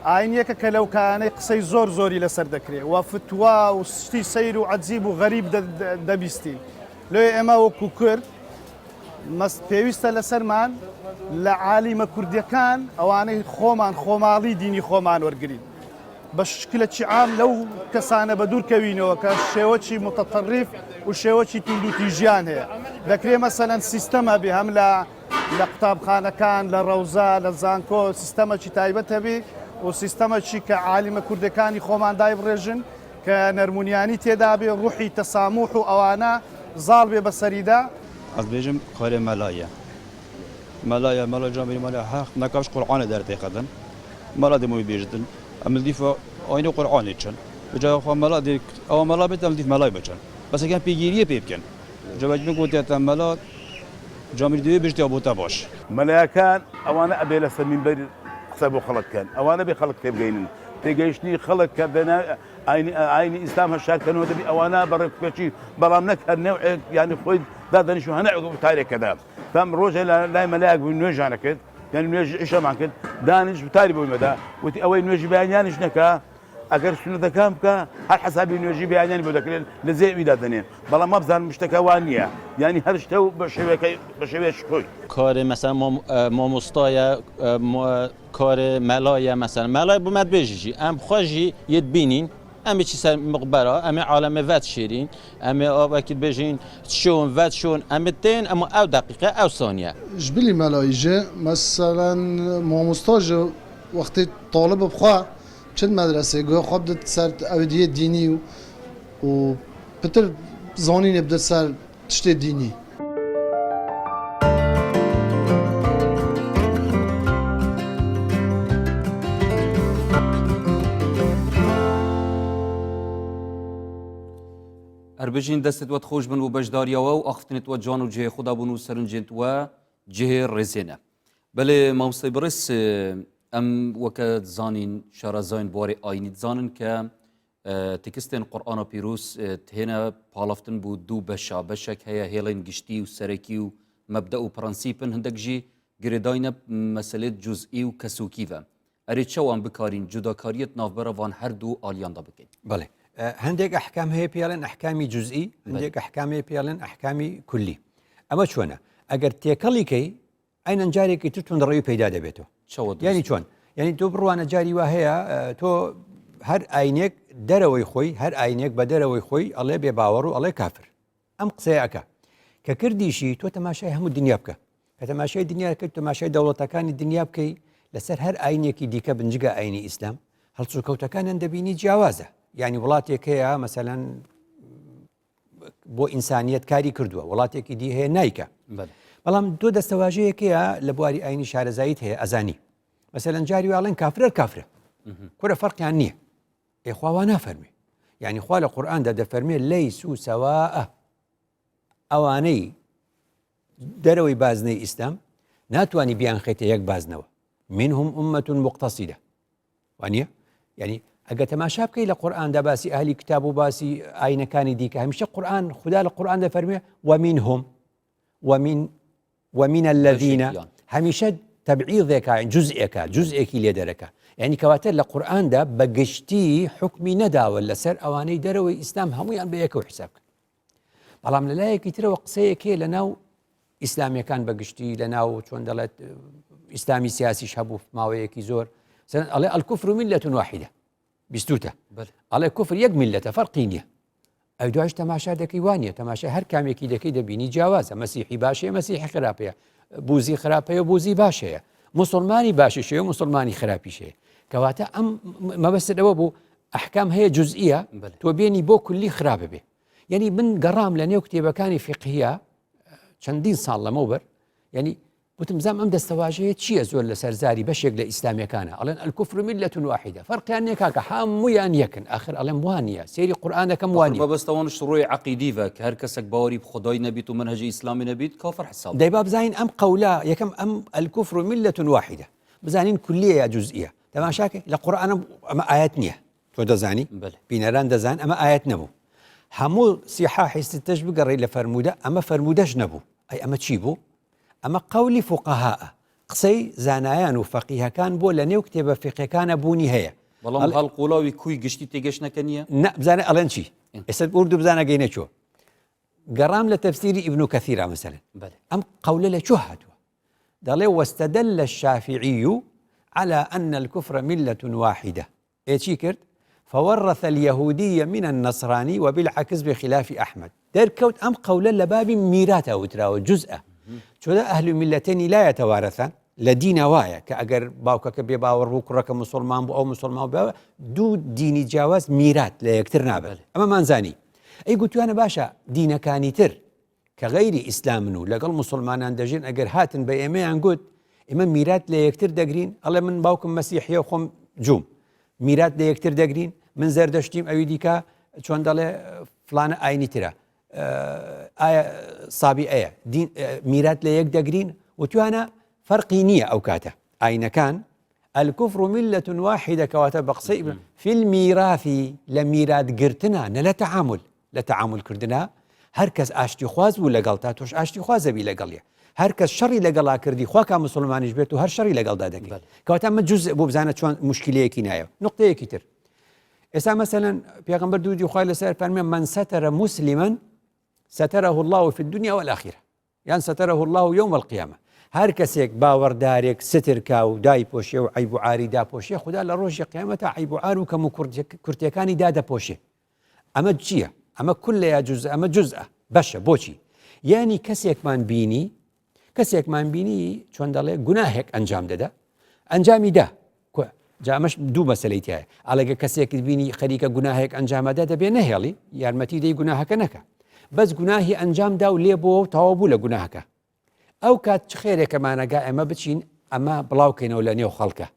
ئاینیەکە کە لەو کانەی قسەی زۆری لەسەر دەکرێت و فتوا و شتی سەیر و عەجیب و غەریب دەبیستین. لێ ئێمە وەکو کورد پێویستە لەسەرمان لە عالیمە کوردیەکان ئەوانەی خۆمان خۆماڵی دینی خۆمان وەرگین بە شکلێکی عام لەو کەسانە بە دوورکەوینەوە کە شێوەی متەطەریف و شێوەی توندوتیژیان هەیە. دەکرێت مەسەلەن سیستەمە بێ هەم لە قوتابخانەکان لە ڕەوزە لە زانکۆ سیستەمەکی تایبەت هەبێ و سیستەمەکی کە عالیمە کوردەکانی خۆمان دای بڕێژن کە نەرمونیانی تێدا بێ ڕوحی تەساموح و ئەوانە زاڵ بێ بەسەریدا. از بيجم خير ملايا جامعي ملايا حق نكاش قرآن دارتي قدن ملا دي مو بيجدن أمل ديفا أينو قرآن يتشن بجا خو ملا دي أو ملا بيت أمل ديف ملاي بيجن بس كان بيجيريه بيبكن جواجنو كنت يتملا جامعي دي بيجتي أبو تباش ملايا كان أوانا أبي لسمين بير حسابه خلق كان أوانا بخلق تبينن تيجيشني خلق كذا عيني إسلام هالشاك كانوا دبي أوانا برك بشي برامنك هالنوع يعني خوي دادني شو هنعقب تاريخ كذا فهم روجه لا ملاك بنوجه أنا كده يعني نوجه إيش مع كده دانش بتاري بقول ماذا وتي أول نوجه بيانيش نكا أجر شنو ذا كام كا هل حسابي نوجه بيانيان بقول لك لزي بيدادني بلا ما بزان مشتكى وانية يعني هرشتو بشوي شوي کار مثلا ما مستایا کار ملایا مثلا ملای بومد بجیجی ام خوشی ید بینین ام چی سر مقبره ام عالم وقت شیرین ام آبکید بجین شون وقت شون ام تین اما او دقیقه او ثانیه جبلی ملایجه مثلا ما مستاج وقتی طالب بخواه چند مدرسه گوه خواب داد سر اودیه دینی و پتر زانی نبدد سر تشت دینی هەربژین دەستت وەت خۆش بن و بەشداریەوە و ئەخفتنت وە جوان و جێ خوددا بوون و سەرنجێت وە جێ ڕێزێنە بەلێ مامۆستای بەڕێز ئەم وەکە زانین شارەزاین بوارێ ئاینی زانن کە تکستێن قورئانە پیرۆز تێنە پاڵافتن بوو دوو بەشە بەشێک هەیە هێڵین گشتی و سەرەکی و مەبدە و پرەنسیپن هەندێک ژی گرێداینە مەسەلێت جوزئی و کەسوکیڤە ئەرێ چەوان بکارین جوداکاریەت ناوبەرە وان هەردوو ئالیاندا بکەین. بەڵێ هەندێک ئەحکام هەیە پێڵێن ئەحکامی جوزئی، هەندێک ئەحکام هەیە پێڵێن ئەحکامی کولی. ئەمە چۆنە؟ ئەگەر تێکەڵیکەی ئەینەن جارێکی تر تونندڕەوی پەیدا دەبێتەوە یعنی چۆن یعنی تۆ بڕوانە جاری وا هەیە تۆ هەر ئاینێک دەرەوەی خۆی هەر ئاینێک بە دەرەوەی خۆی ئەڵێ بێ باوەڕ و ئەڵێ کافر ئەم قسەیەکە کە کردیشی تۆ تەماشای هەموو دنیا بکە کە تەماشای دنیا کرد تەماشای دەوڵەتەکانی دنیا بکەی لەسەر هەر ئاینێکی دیکە بنجگە ئاینی ئیسلام هەڵسو کەوتەکانیان دەبینی جیاوازە یعنی وڵاتێک هەیە مەسەلەن بۆ ئینسانیەت کاری کردووە وڵاتێکی دی هەیە نایکە بەڵام دۆ دەستەواژەیەکەیە لە بواری ئاینی شارەزاییت هەیە ئەزانی مەسەلەن جاری واڵێن کافرە کافرە کورە فەرقیان نییە ئێخواوا نافەرمێ یعنی خوا لە قورئاندا دەفەرمێ لەیسو سەواءە ئەوانەی دەرەوەی بازنەی ئیسلام ناتوانی بیان خێتە یەک بازنەوە منهم ئومەة مقتصیدە وانە یعنی ئەگە تەماشا بکەی لە قورئاندا باسی ئەهلی کتاب و باسی ئاینەکانی دیکە هەمیشە قورئان خدا لە قورئان دەفەرمێ ومنهم ومن الذين هەمیشە تەبعیضێکە جزئێکی لێ دەرەکە یعنی کەواتە لە قورئاندا بەگشتی حکمی نەداوە لەسەر ئەوانەی دەرەوەی ئیسلام هەمویان بە یەکەوە حساب بکەن بەڵام لەلایەکی ترەوە قسەیەکێ لە ناو ئیسلامیەکان بەگشتی لە ناو چۆن دەڵێت ئیسلامی سیاسیش هەبوو ماوەیەکی زۆر ئەڵێ الکوفر میلەة واحیدە بیستوتە ئەڵێ کوفر یەک میلەتە فەرقی نییە ئەو دوایش تەماشا دەکەی وانە تەماشا هەر کامێکی دەکەی دەبینی جیاوازە مەسیحی باشەیە مەسیحی خراپەیە بوزی خراپەیە بوزی باشەیە مسلمانی باشیشەیە و مسلمانی خراپیشەیە کەواتە ئەم مەبەستەوە بوو ئەحکام هەیە جزئیە تۆ بێنی بۆ کولی خراپە بێ یعنی من گەڕام لە نێو کتێبەکانی فقهیە چەندین ساڵ لەمەوبەر یعنی وتم بزانم ئەم دەستەواژەیە چییە زۆر لە سەرزاری بەشێک لە ئیسلامیەکانە ئەڵێن الکوفر میلەة واحیدە فەرقیان نییە کاکە هەموویان یەکن آخر ئەڵێم وانە سێری قورئانەکەم وانە مەبەستەوەش ڕۆی عەقیدیڤە کە هەر کەسێک باوەری خودای نەبیت و منهەجی ئیسلامی نەبیت کافر حساب دەیبا بزانین ئەم قەولە یەکەم ئەم الکوفر میلەة واحیدە بزانین کولیە یا جزئیە تەماشاکە لە قورئانە ئەمە ئاەت نییە تۆ دەزانی بینەران دەزان ئەمە ئاەت نەبوو هەموو سیحاحی ستەش بگەڕی لە فەرموودە ئەمە فەرمودەش نەبوو ئەی ئەمە چی بوو ئەمە قەولی فوقەهاءە قسەی زانایان و فەقیهەکان بۆ لە نێو کتێبە فقهەکانە بوونی هەیە بەڵام هەڵقوڵاوی کوی گشتی تێگەشتنەکە نییە بزانە ئەڵێن چی ئێستا ئوردو بزانە گەینە چۆ گەڕام لە تەفسیری ئیبن کەثیرە مەسەلەن ئەم قەولە لە چۆ هاتووە دەڵێ واستدل الشافعي على أن الكفر ملة واحدة إيشي كرت فورث اليهودية من النصراني وبالعكس بخلاف أحمد دركوت أم قولا لباب ميراته وتراو جزءه شو أهل الملتين لا يتوارثان لدين وايا كأجر باوكا كبي باور بكرة مسلمان أو مسلمان دو ديني جواز ميرات لا يكتر نابل أما منزاني أي قلت أنا باشا دين كاني تر كغير إسلام نو لقل مسلمان عندجين أجر هاتن بيمي عن قد إما ميرات لا يكتر دقرين الله من باوكم مسيحي وخم جوم ميرات لا يكتر دقرين من زردشتيم أيديكا شون دله فلان عيني ترى آية صابي آية دين ميرات لا يك دقرين وتوانا فرقي نية أو كاتا أين كان الكفر ملة واحدة كواتب بقصي في الميراث لميرات قرتنا لا تعامل كردنا هركز آشتي خواز ولا قلتاتوش آشتي خواز بي لقليا هركز شري لقلا كردي خواكا مسلمان جبتو هر شري لقل دادك كواتا ما جزء بو بزانة شوان مشكلة كينايا نقطة كتير إسا مثلا بيغمبر دودي خواهي لسير فرمي من ستر مسلما ستره الله في الدنيا والآخرة يعني ستره الله يوم القيامة هر کەسێک باوەڕدارێک سترکا و دای پۆشێ و عیب و عاری داپۆشێ خدا لە ڕۆژی قیامەتە عیب و عار و کەم و کورتەکانی دادەپۆشێ ئەمە چییە؟ ئەمە کولە جوز ئەمە جزءە بەشە بۆچی؟ یعنی کەسێکمان بینی چۆن دەڵێ گوناهێک ئەنجام دەدا ئەنجامی دا جامەش دوو مەسەلەی تایە ئەڵەگە کەسێک بینی خەریکە گوناهێک ئەنجامەدا دەبێ نەهێڵی یارمەتی دەی گوناهەکە نەکە بەس گوناهی ئەنجامدا و لێ بۆ تەواو بوو لە گوناهەکە ئەو کات چ خێرێکەمانەگا ئەمە بچین ئەمە بڵاوکەینەوە لە نێو خەڵکە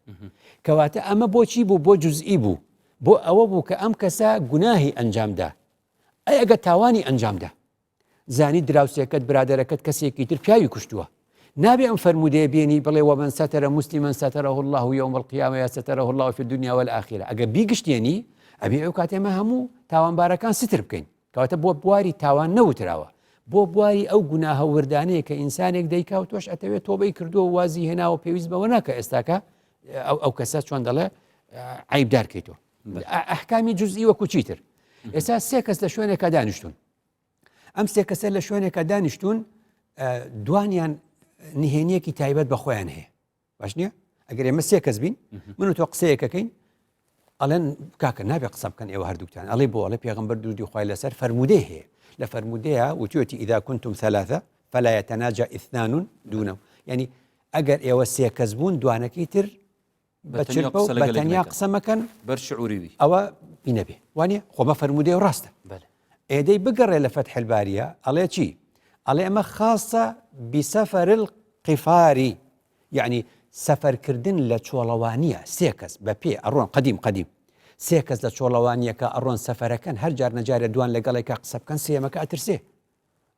کەواتە ئەمە بۆچی بوو بۆ جزئی بوو بۆ ئەوە بوو کە ئەم کەسە گوناهی ئەنجامدا ئەگە تاوانی ئەنجامدا زانی دراوسێکت برادەرەکەت کەسێکی تر پیاوی کوشتووە نابێ ئەم فەرمودەیە بێنی بڵێ ومن ستر مسلما ستره الله يوم القيامة ستره الله في الدنيا والآخرة ئەگە بیگشتێنی ئەبێ ئەو کاتێمە هەموو تاوانبارەکان ستر بکەین کەواتە بۆ بواری تاوان نەوتراوە بۆ بواری ئەو گوناهە وردانەیە کە ئینسانێک دەیکا و تۆش ئەتەوێت تۆبەی کردووە وازی هێناوە پێویست بەوە ناکە ئێستاکە ئەو کەسە چۆن دەڵێ عیبدارکەیتەوە ئەحکامی جزئی وەکو چیتر ئێستا سێ کەس لە شوێنێکە دانیشتون ئەم سێ کەسە لە شوێنێکە دانیشتون دوانیان نهێنیەکی تایبەت بە خۆیان هەیە باش نییە ئەگەر ئێمە سێ کەس بین من و تۆ قسەیەکەکەین ئەڵێن کاکە نابێ قسە بکەن ئێوە هەردووکتان ئەڵێ بۆ ئەڵێ پێغەمبەر درودی خوای لەسەر فەرمودەی هەیە لە فەرمودەیە وتوێتی ئیدا كنتم ثلاثة فلا يتناجى اثنان دونه یعنی ئەگەر ئێوە سێ کەس بوون دوانەکەی تر بەتەنیا قسە مەکەن بەرشعوریوی ئەوە بینە بێ وانە خۆمە فەرمودەی و ڕاستە ئێدەی بگەڕێ لە فتح الباریە ئەڵێ چی ئەڵێ ئەمە خاصە بسەفەر القفاری یعنی سەفەرکردن لە چۆڵەوانیە سێ کەس بە پێ ئەڕۆن قەدیم سێ کەس لە چۆڵەوانیەکە ئەڕۆن سەفەرەکەن هەر جار نەجارە دوان لەگەڵێکە قسە بکەن سێمەکە ئەترسێ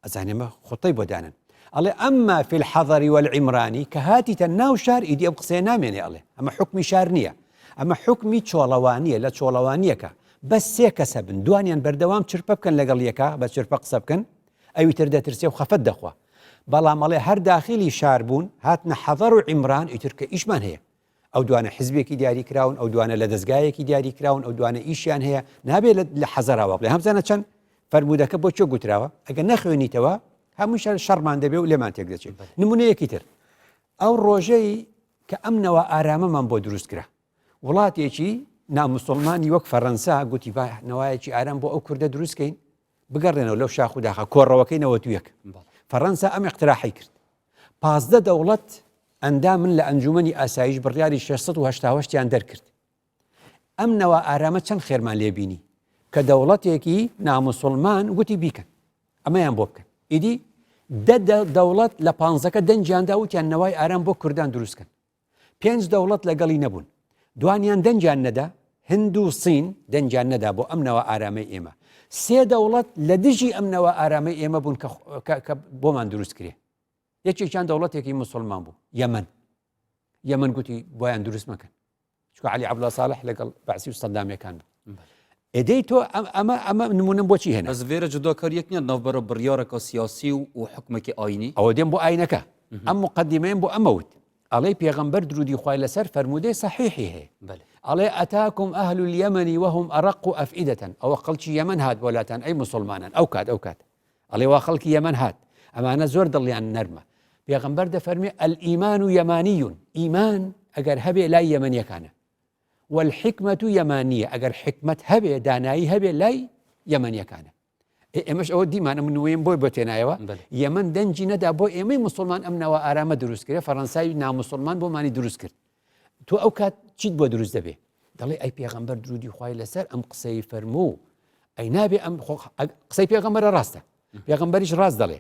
ئەزانێمە خۆتەی بۆ دانن ئەڵێ ئەمما في الحەضەر والعیمرانی کە هاتیتە ناو شار ئیدی ئەو قسەیە نامێنێ ئەڵێ ئەمە حکمی شار نییە ئەمە حکمی چۆڵەوانیە لە چۆڵەوانیەکە بەس سێ کەسە بن دوانیان بەردەوام چرپە بکەن لەگەڵ یەکە بە چرپە قسە بکەن ئەوی تر دەترسێ و خەفەت دەخوا بەڵام ئەڵێ هەر داخلی شار بوون هاتنە حەضەر و عیمران ئیترکە ئیشمان هەیە ئەو دوانە حزبێکی دیاری کراون ئەو دوانە لە دەستگایەکی دیاری کراون ئەو دوانە ئیشیان هەیە نابێت لە حەزەراوە بڵێ هەمزانە چەند فەرمودەکە بۆ چۆ گوتراوە ئەگەر نەخوێنیتەوە هەمووش شەڕمان دەبێ و لێمان تێک دەچێت نمونەیەکی تر ئەو ڕۆژەی کە ئەمنەوە ئارامەمان بۆ دروست کرا وڵاتێکی ناموسڵمانی وەک فەڕەنسا گوتی با نەوایەکی ئارام بۆ ئەو کوردە دروستکەین بگەڕێنەوە لەو شاخ و داخە کۆڕەوەکەینەوە تویەک فەڕەنسا ئەم اقتراحی کرد 15 دەوڵەت ئەندامن لە ئەنجومەنی ئاسایش بڕیاری 688یان دەرکرد ئەم نەوە ئارامە چەند خێرمان لێبینی کە دەوڵەتێکی ناموسڵمان گوتی بیکەن ئەمەیان بۆ بکەن ئیدی دەوڵەت لە 15ەکە دەنجیاندا وتیان نەوای ئارام بۆ کوردان دروستکەن 5 دەوڵەت لەگەڵی نەبوون دوانیان دەنجیان نەدا هند و سین دەنجیان نەدا بۆ ئەمنەوە ئارامەی ئێمە 3 دەوڵەت لە دژی ئەمنەوە ئارامەی ئێمە بوون کە بۆمان دروست کرێ یەکێکیان دەوڵەتێکی مسلمان بوو یەمەن گوتی بۆیان دروست مەکەن چکە علی عەبدوڵڵا ساڵح لەگەڵ بەعسی و سەدامەکان بوو ئێدەی تۆ ئەمە نمونەم بۆچی هێنا ئەس vêre cudakariek نیە ناوبەرە بڕیارێکە سیاسی و حکومێکی ئاینی ئەوە دێم بۆ ئاینەکە ئەم مقدمەیەم بۆ ئەمەوت ئەڵێ پێغەمبەر درودی خوای لەسەر فەرمودەی سەحیحی هەیە ئەڵێ ئەتاکم ئەهل اليەمەن وهم ئەرەق ئەفئیدەة ئەوە خەڵکی یەمەن هات بۆلاتان ئەی موسڵمانان ئەو کات ئەڵێ وا خەڵکی یەمەن هات ئەمانە زۆر دڵیان نەرمە پێغەمبەر دەفەرمێ الئیمان یەمانیون ئیمان ئەگەر هەبێ لای یەمەنیەکانە والحکمة یەمانیە ئەگەر حکمت هەبێ دانایی هەبێ لای یەمەنیەکانە ئێمەش ئەوە دیمان منوێم بۆی بۆ تێنایەوە یەمەن دەنجی نەدا بۆ ئێمەی مسلمان ئەمنەوە ئارامە دروست کرێ فەڕەنساوی نامسلمان بۆمانی دروست کرد تۆ ئەو کات چیت بۆ دروست دەبێ دەڵێ ئەی پێغەمبەر درودی خوای لەسەر ئەم قسەی فەرموو ئەی نابێ ئەم قسەی پێغەمبەرە ڕاستە پێغەمبەریش ڕاست دەڵێ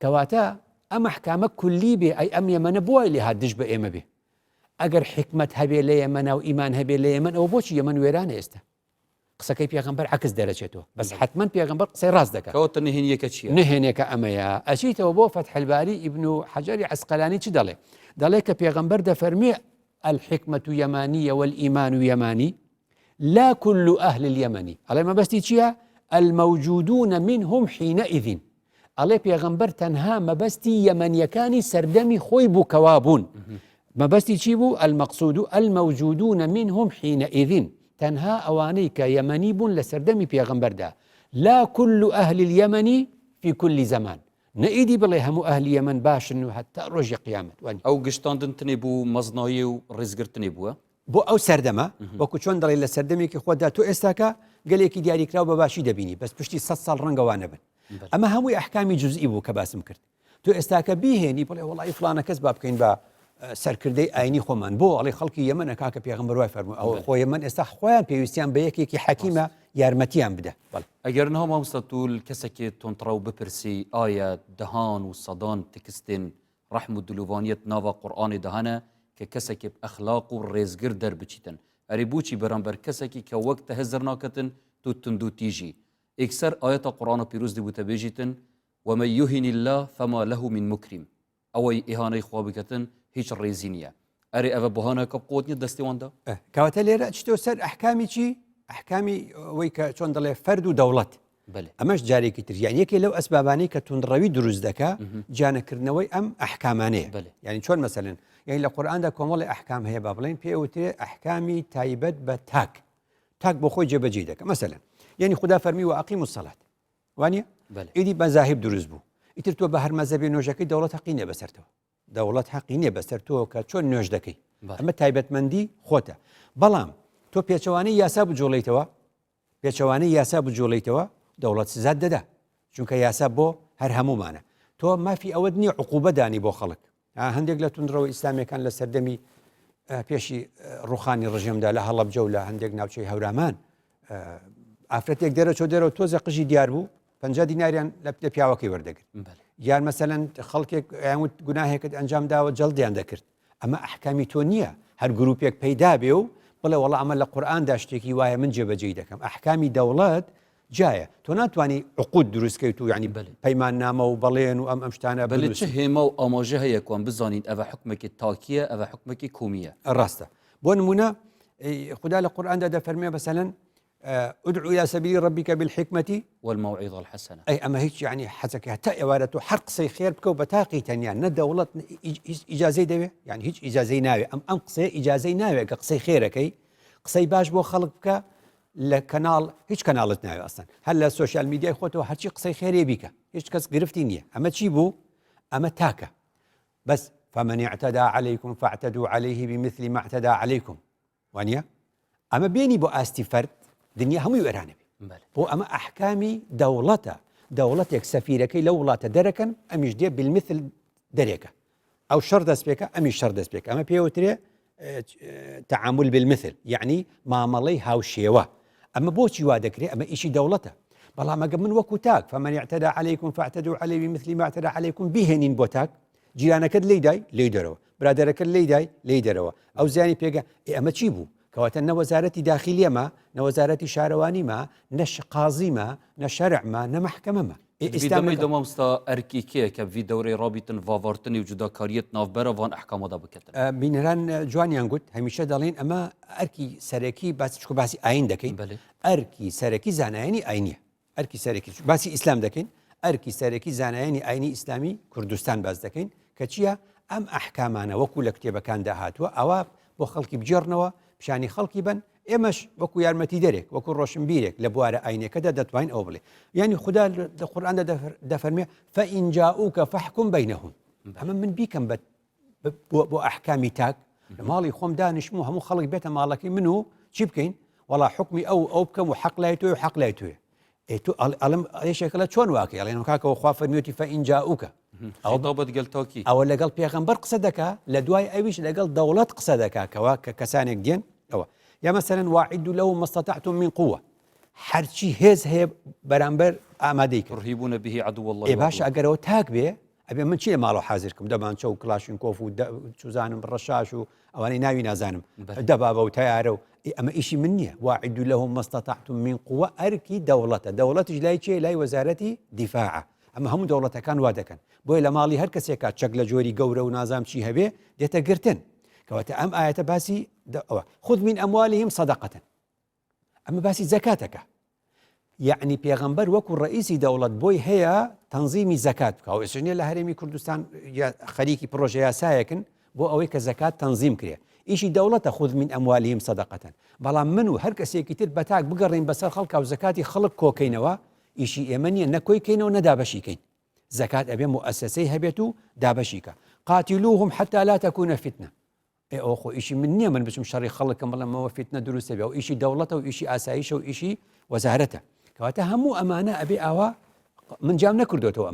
کەواتە ئەم ئەحکامە کولی بێ ئەی ئەم یەمەنە بۆی لێ هات دژ بە ئێمە بێ ئەگەر حکمت هەبێ لە یەمەنە و ئیمان هەبێ لە یەمەن ئەوە بۆچی یەمەن وێرانە ئێستا قسەکەی پێغەمبەر عکس دەرەچێتەوە بەس حتمەن پێغەمبەر قسەی ڕاست دەکات کەواتە نهێنیەکە چییە نهێنێکە ئەمەیە ئەچیتەوە بۆ فتح الباری ئیبن حەجەری عەسقەلانی چی دەڵێ کە پێغەمبەر دەفەرمێ الحکمة یەمانیە والئیمان یەمانی لا كل أهل اليمن ئەڵێ مەبەستی چییە الموجودون منهم حينئذ ئەڵێ پێغەمبەر تەنها مەبەستی یەمەنیەکانی سەردەمی خۆی بوو کەوا بوون مەبەستی چی بوو المەقصود الموجودون منهم حينئذ تەنها ئەوانەی کە یەمەنی بوون لە سەردەمی پێغەمبەردا لا كل أهل اليمن في كل زمان نەئیدی بڵێ هەموو ئەهلی یەمەن باشن و هەتا ڕۆژی قیامەت ئەو گشتاندن تنێ بوو مەزنایی و ڕێزگرتنی بووە بۆ ئەو سەردەمە وەکو چۆن دەڵێ لە سەردەمێکی خۆدا تۆ ئێستاکە گەلێکی دیاریکراو بە باشی دەبینی بەس پشتی 100 ساڵ ڕەنگەوانە بن ئەمە هەمووی ئەحکامی جوزئی بوو کە باسم کرد تۆ ئێستاکە بیهێنی بڵێ وڵی فلانە کەس با بکەین بە سەرکردەی ئاینی خۆمان بۆ ئەڵێ خەڵکی یەمەنە کاکە پێغەمبەر وای فەرمووی ئەوە خۆ یەمەن ئێستا خۆیان پێویستیان بە یەکێکی حەکیمە یارمەتیان بدە ئەگەر نەها مامۆستا توول کەسێکی تۆنتڕە و بپرسی ئایا دەهان و سەدان تکستێن ڕەحم و دلوڤانیەت ناوە قورئانی دەهانە کە کەسێکی ئەخلاق و ڕێزگر دەربچیتن ئەری بوچی بەرامبەر کەسێکی کە وەک تەهەزر ناکەتن تو تند و تیژی ئێکسەر ئاەتە قورئانە پیرۆز دیبووتە بێژیتن ومن يهن الله فما له من مكرم ئەوەی ئیهانەی خوا بکەتن هیچ ڕێزی نییە ئەرێ ئەوە بەهانەکە قوتنی دەستێواندا کەواتە لێرە چتۆ سەر ئەحکامی چی ئەحکامی ئەوەی کە چۆن دەڵێ فەرد و دەوڵەت ئەمەش جارێکی تر یان یەکێ لەو ئەسبابانەی کە توندڕەوی دروست دەکا جانەکردنەوەی ئەم ئەحکامانەیە یعنی چۆن مەسەلەن یعنی لە قورئاندا کۆمەڵی ئەحکام هەیە با بڵێن پێوترێ ئەحکامی تایبەت بە تاک بۆ خۆی جێبەجێ دەکە مەسەلەن یعنی خدا فەرمی و ئەقیم الصەلات وانە ئیدی مەذاهب دروست بوو ئیتر تۆ بە هەر مەذهبێ نوێژەکەی دەوڵەت حەقی نییە بەسەرتەوە دەوڵەت حەقی نییە بەسەر تۆ کە چۆن نوێژ دەکەی بەڵێ. ئەمە تایبەتمەندی خۆتە بەڵام تۆ پێچەوانەی یاسا بجۆڵیتەوە پێچەوانەی یاسا بجۆڵیتەوە دەوڵەت سزات دەدا چونکە یاسا بۆ هەر هەمومانە تۆ مافی ئەوەت نییە عقوبەدانی بۆ خەڵک هەندێک لە تونندڕەوە ئیسلامیەکان لە سەردەمی پێشی ڕوخانی ڕژێمدا لە هەڵەبجە و لە هەندێک ناوچەی هەورامان ئافرەتێک دەرەچۆ دەرەوە تۆزە قژی دیار بوو 50 دیناریان لە پیاوەکەی وەردەگرت یان مەسەلەن خەڵکێک یانوت گوناهێکت ئەنجام داوە جەڵدیان دەکرد ئەمە ئەحکامی تۆ نییە هەر گروپێک پەیدا بێ و بڵێ وەڵا ئەمە لە قورئاندا شتێکی وایە من جێبەجێی دەکەم ئەحکامی دەوڵەت جایە تۆ ناتوانانی عقود دروستکەیت و یعنی پەیمان نامە و بەڵێن و ئەم شتانە بەڵێ چه هێمە و ئاماژە هەیە کوان بزانین ئەوە حکمێکی تاکیە ئەوە حکمێکی کومیە ڕاستە بۆ نمونە خدا لە قورئاندا دەفەرمێ بەسەلەن ادعو إلى سبيل ربك بالحكمة والموعظة الحسنة أي أما هيك يعني حزك حتى إوارته حرق سي خير بكو بتاقي تنيا ندولت إجازة دوي يعني هيك إجازة ناوي أم قصي إجازة ناوي قصي خيرك أي قصي باش بو خلق بك لكنال هيك كنالت ناوي أصلا هلا السوشيال ميديا خوته هرشي قصي خير بك هيك كس قرفتينية أما تشيبو أما تاكا بس فمن اعتدى عليكم فاعتدوا عليه بمثل ما اعتدى عليكم وانيا أما بيني بو أستي فرد دنیا هەمووی وێرانە بێ بۆ ئەمە ئەحکامی دەوڵەتە دەوڵەتێک سەفیرەکەی لە وڵاتە دەرەکەن ئەمیش دێ بالمثل دەرێکە ئەو شەڕ دەست پێکە ئەمیش شەڕ دەست پێکە ئەمە پێوترێ تعامل بالمثل یعنی مامەڵەی هاوشێوە ئەمە بۆچی وا دەکرێت ئەمە ئیشی دەوڵەتە بەڵام ئەگە من وەکو تاک فمن اعتدى عليكم فاعتدوا عليه بمثل ما اعتدى عليكم بیهێنین بۆ تاک جیرانەکەت لێی دای لێی دەرەوە برادەرەکەت لێی دای لێی دەرەوە ئەو زیانی پێگە ئەمە چی بوو کەواتە نە وەزارەتی داخلیەمە نە وەزارەتی شارەوانیمە نە قازیمە نە شەرعمە نە مەحکەمەمە ئێستامەی دەمامستا ئەرکیکەیە کە ڤی دەورەی ڕابتن ڤاڤارتنی و جوداکاریەت ناوبەرە وان ئەحکامەدا بکەن بینەران جوانیان گوت هەمیشە دەڵێن ئەمە ئەرکی سەرەکی چکە باسی ئاین دەکەین ئەرکی سەرەکی زانایانی ئاینیە ئەرکی سەرەکی باسی ئیسلام دەکەین ئەرکی سەرەکی زانایانی ئاینی ئیسلامی کوردستان باز دەکەین کە چییە ئەم ئەحکامانە وەکو لە کتێبەکاندا هاتووە ئەوە بۆ خەڵکی بجێڕنەوە پیشانی خەڵکی بن ئێمەش وەکو یارمەتی دەرێک وەکو ڕۆشنبیرێک لە بوارە ئاینەکەدا دەتوانین ئەو بڵێ یعنی خدا لە قورئاندا دەفەرمێ فئین جاؤوک فاحکم بینهم ئەمە من بیکەم بۆ ئەحکامی تاک لە ماڵی خۆم دانیشتم و هەموو خەڵک بێتە ماڵەکەی من و چی بکەین وەڵا حکمی ئەو بکەم و حەق لای تۆی و حەق لای تۆیە ئەڵم ئێشێکە لە چۆن واکە ئەڵێن کاکەوە خوا فەرمیوتی فئین جاؤوک ئەوە لەگەڵ پێغەمبەر قسە دەکا لە دوای ئەویش لەگەڵ دەوڵەت قسە دەکا کەوا کە کەسانێک دێن ئەوە یا مەسەلەن واعدوا لهم ما استطعتم من قوة هەرچی هێز هەیە بەرامبەر ئامادەی کە ڕهیبوونە بهی عدو الله باش ئەگەرەوە تاک بێ ئەبێ من چی لە ماڵەوە حازرکەم دەمانچە و کلاشینکۆف و چوزانم ڕەشاش و ئەوانەی ناوی نازانم دەبابە و تیارە و ئەمە ئیشی من نییە واعدوا لهم ما استطعتم من قوة ئەرکی دەوڵەتە دەوڵەتیش لای چێ لای وەزارەتی دیفاعە ئەمە هەموو دەوڵەتەکان وا دەکەن بۆیە لە ماڵی هەر کەسێکە چەک لە جۆری گەورە و نازام چی هەبێ دێتە گرتن کەواتە ئەم ئاەتە باسی خذ من ئەموالهم صدقة ئەمە باسی زەکاتەکە یعنی پێغەمبەر وەکو ڕئیسی دەوڵەت بۆی هەیە تەنظیمی زەکات بکە و ئێستا لە هەرێمی کوردستان خەریکی پرۆژە یاسایەکن بۆ ئەوەی کە زەکات تەنظیم کرێ ئیشی دەوڵەتە خذ من ئەموالهم صدقة بەڵام من و هەر کەسێکی تر بەتاک بگەڕین بەسەر خەڵکا و زەکاتی خەڵک کۆکەینەوە ئیشی ئێمە نییە نەکۆیکەینەوە نەدابەشیکەین زەکات ئەبێ مؤسسەی هەبێت و دابەشیکە قاتلوهم حتى لا تكون فتنة ئەو خۆ ئیشی من نییە من بچم شەڕی خەڵکم بڵێمەوە فتنە دروستە بێ و ئیشی دەوڵەتە و ئیشی ئاساییشە و ئیشی وەزارەتە کەواتە هەموو ئەمانە ئەبێ ئاوا من جام نەکردوێتەوە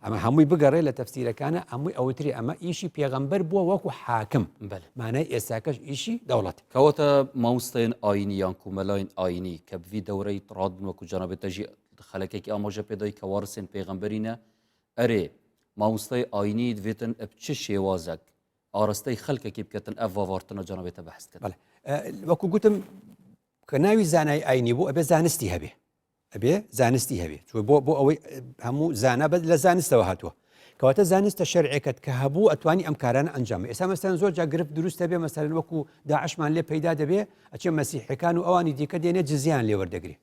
ئەمە هەمووی بگەڕێ لە تەفسیرەکانە هەمووی ئەوتری ئەمە ئیشی پێغەمبەر بووە وەکو حاکم مانای ئێستاکەش ئیشی دەوڵەت کەواتە مامۆستایان ئاینی یان کومەلایەن ئاینی کە بڤی دەورەی ڕادبوون وەکو جەنابێتەژی خەلەکێکی ئاماژە پێدای کە وارسێن پێغەمبەرینە ئەرێ مامۆستای ئاینی دوێتن ئەب چ شێوازەک ئاڕستەی خەلکێکی بکەتن ئەف ڤاڤارتنە جەنابێتە بەحث کرد وەکو گوتم کە ناوی زانای ئاینی بوو ئەبێ زانستی هەبێ ئەبێ زانستی هەبێ بۆ ئەوەی هەموو زانا بە لە زانستەوە هاتووە کەواتە زانستە شەرعێکت کە هەبوو ئەتوانی ئەم کارانە ئەنجام ئێستا مەسەلەن زۆر جا گرفت دروستە بێ مەسەلەن وەکو داعشمان لێ پەیدا دەبێ ئەچێ مەسیحەکان و ئەوانی دیکە دێنێ جزیان لێ وەردەگرێ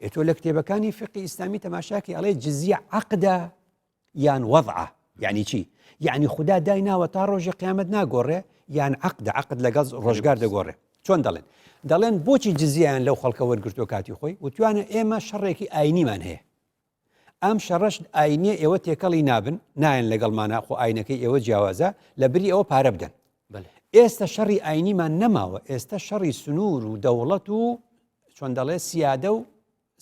ئێتۆ لە کتێبەکانی فقی ئیسلامی تەماشاکی ئەڵێ جزیە عەقدە یان وەضعە یعنی چی یعنی خدا دای ناوە تا ڕۆژی قیامەت ناگۆڕێ یان عەقد لەگەڵ ڕۆژگار دەگۆڕێ چۆن دەڵێن بۆچی جزیان لەو خەڵکە وەرگرتووە کاتی خۆی وتوانە ئێمە شەڕێکی ئاینیمان هەیە ئەم شەڕەش ئاینیە ئێوە تێکەڵی نابن نایەن لەگەڵمانە خۆ ئاینەکەی ئێوە جیاوازە لە بری ئەوە پارە بدەن ئێستا شەڕی ئاینیمان نەماوە ئێستا شەڕی سنوور و دەوڵەت و چۆن دەڵێ سیادە و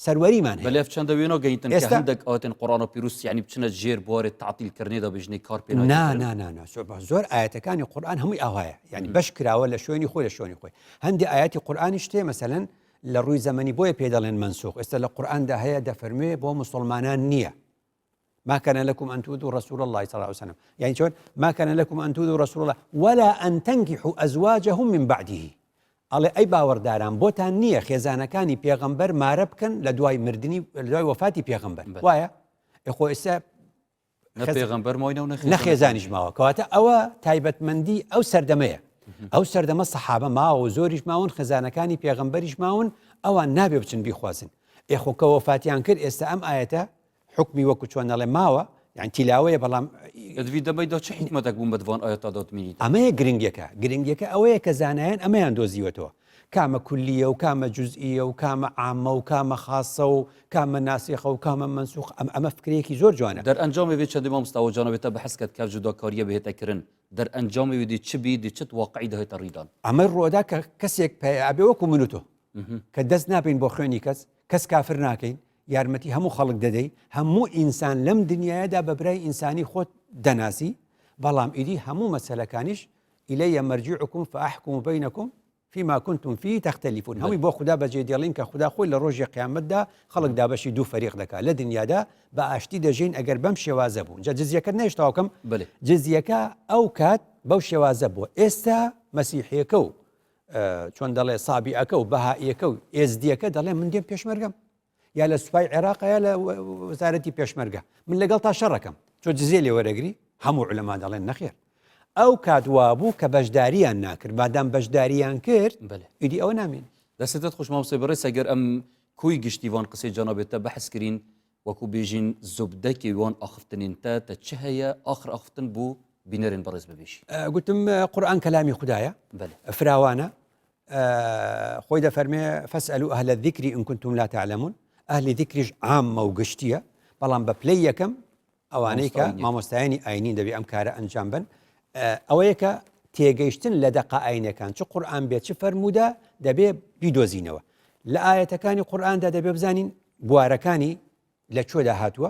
سەروەریمان هەیە بەلێف چەندە وێنەوە گەیتن کە هەندێک ئاەتن قڕان و پیرروس یعنی بچنە ژێر بوارێ تعتیلکردنێدا بژنی کار پێ زۆر ئاەتەکانی قورآن هەمووی ئاوایە یعنی بەش کراوە لە شوێنی خۆی لە شوێنی خۆی هەندی ئاەتی قورآانی شتێ مەسەلەن لە ڕووی زەمەنی بۆیە پێدەڵێن منسوخ ئێستا لە قورآاندا هەیە دەفەرموێ بۆ مسلمانان نییە ما كان لكم أن تؤذوا رسول الله صلى الله عليه وسلم يعني شلون ما كان لكم أن تؤذوا رسول الله ولا أن تنكحوا أزواجهم من بعده الله أي باورداران بوتان نییە خێزانەکانی پێغەمبەر مارە بکەن لە دوای مردنی لە دوای وفاتی پێغەمبەر وایە ئێخۆ ئێستا پێغەمبەر ماینە و نەخێزانیش ماوە کەواتە ئەوە تایبەتمەندی ئەو سەردەمەیە ئەو سەردەمە سەحابە ماوە و زۆریش ماون خێزانەکانی پێغەمبەریش ماون ئەوان نابێ بچن بیخوازن ئێخۆ کە وفاتیان کرد ئێستا ئەم ئاەتە حکمی وەکو چۆن دەڵێ ماوە یان تیلاوەیە بەڵام دەمەیدا چه حکمەتێک بووم بەدوان ئاەتا دەوتمینی ئەمەیە گرنگەکە ئەوەیە کە زانایان ئەمەیان دۆزیوەتەوە کامە کولیە و کامە جوزئیە و کامە عامە و کامە خاسە و کامە ناسیخە و کامە منسوخ ئەمە فکرێکی زۆر جوانە دەرئەنجامی بێت چەندی مامۆستاوەجانەوێتە بەحەسکەت کاف جوداکاریە بهێتەکردن دەرئەنجامی وێدی چ بی دی چت واقعی دەهێتە ڕیدان ئەمە ڕۆدا کە کەسێک ئەبێ وەکو منوتۆ کە دەست ناپین بۆ خوێنی کەس کافر ناکەین یارمەتی هەموو خەڵک دەدەی هەموو ئینسان لەم دنیاەدا بە برای ئینسانی خۆت دەناسی بەڵام ئیدی هەموو مەسەلەکانیش ئیلەیە مەرجیعکم فأحکم بینکم فيما كنتم فيه تختلفون هەمووی بۆ خوددا بەجێ دێڵین کە خوددا خۆی لە ڕۆژی قیامەتدا خەڵک دابەشی دوو فەریق دەکات لە دنیادا بە ئاشتی دەژین ئەگەر بەم شێوازە بوو جا جزیەکە نەیشتاوکەم جزیەکە ئەو کات بەو شێوازە بووە ئێستا مەسیحیەکە و چۆن دەڵێ سابیعەکە و بەهائیەکە و ئێزدیەکە دەڵێ من دێم پێشمەرگەم یا لە سوپای عێراق یا لە وەزارەتی پێشمەرگە من لەگەڵ تا شەڕەکەم چۆ جزیە لێ وەرەگری هەموو علەما دەڵێن نەخێر ئەو کاتوا بوو کە بەشداریان ناکرد بادام بەشداریان کرد ئیدی ئەوە نامێن دەستێتت خۆشماوسێ بەڕێ ئەگەر ئەم کوی گشتیوان قسەی جانابێتە بەحسکرین وەکو بێژین زوبدەکی وان ئاخفتنینتە تە چ هەیە ئاخر ئاختن بوو بینەرین بەڕێز ببیشی گوتم قورئان کەلامی خوددایە فراوانە خۆی دەفەرمێ فەسئەلوا ئەهلە الذیکری ئین کنتم لا تعلمون ئەهلی ذیکریش عامە و گشتیە بەڵام بە پلەی یەکەم ئەوانەی کە مامۆستایانی ئاینی دەبێ ئەم کارە ئەنجام بن ئەوەیە کە تێگەیشتن لە دەقائینەکان چ قورئان بێت چ فەرموودە دەبێ بیدۆزینەوە لە ئاەتەکانی قورئاندا دەبێ بزانین بوارەکانی لە چۆدا هاتووە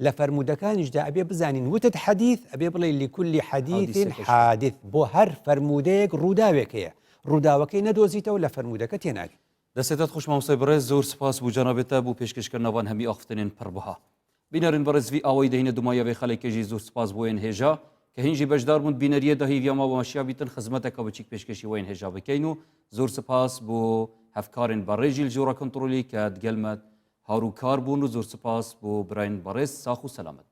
لە فەرموودەکانیشدا ئەبێ بزانین وتت حەدیث ئەبێ بڵێ لكل حەدیث حادث بۆ هەر فەرموودەیەک ڕووداوێک هەیە ڕووداوەکەی نەدۆزیتەوە لە فەرموودەکە تێناگەی دەستێتت خۆشماوسێ بەڕێز زۆر سپاس بوو جانابێتە بوو پێشکەشکردنەوان هەمی ئاختنێن پڕبها بینەرین بەڕێزوی ئەوەی دەهینە دومایەوەی خەڵێکێژی زۆر سپاس بۆیان هێژا کە هینجی بەشدار بوون بینەریە داهیڤیاما بۆ مەشیا بیتن خزمەتەکە بچیک پێشکەشی وین هێژا بکەین و زۆر سپاس بۆ هەفکارن بەڕێژی جۆرە کنترۆلی کە دگەلمە هاروکار بوون و زۆر سپاس بۆ براین بەڕێز ساخ و سەلامەت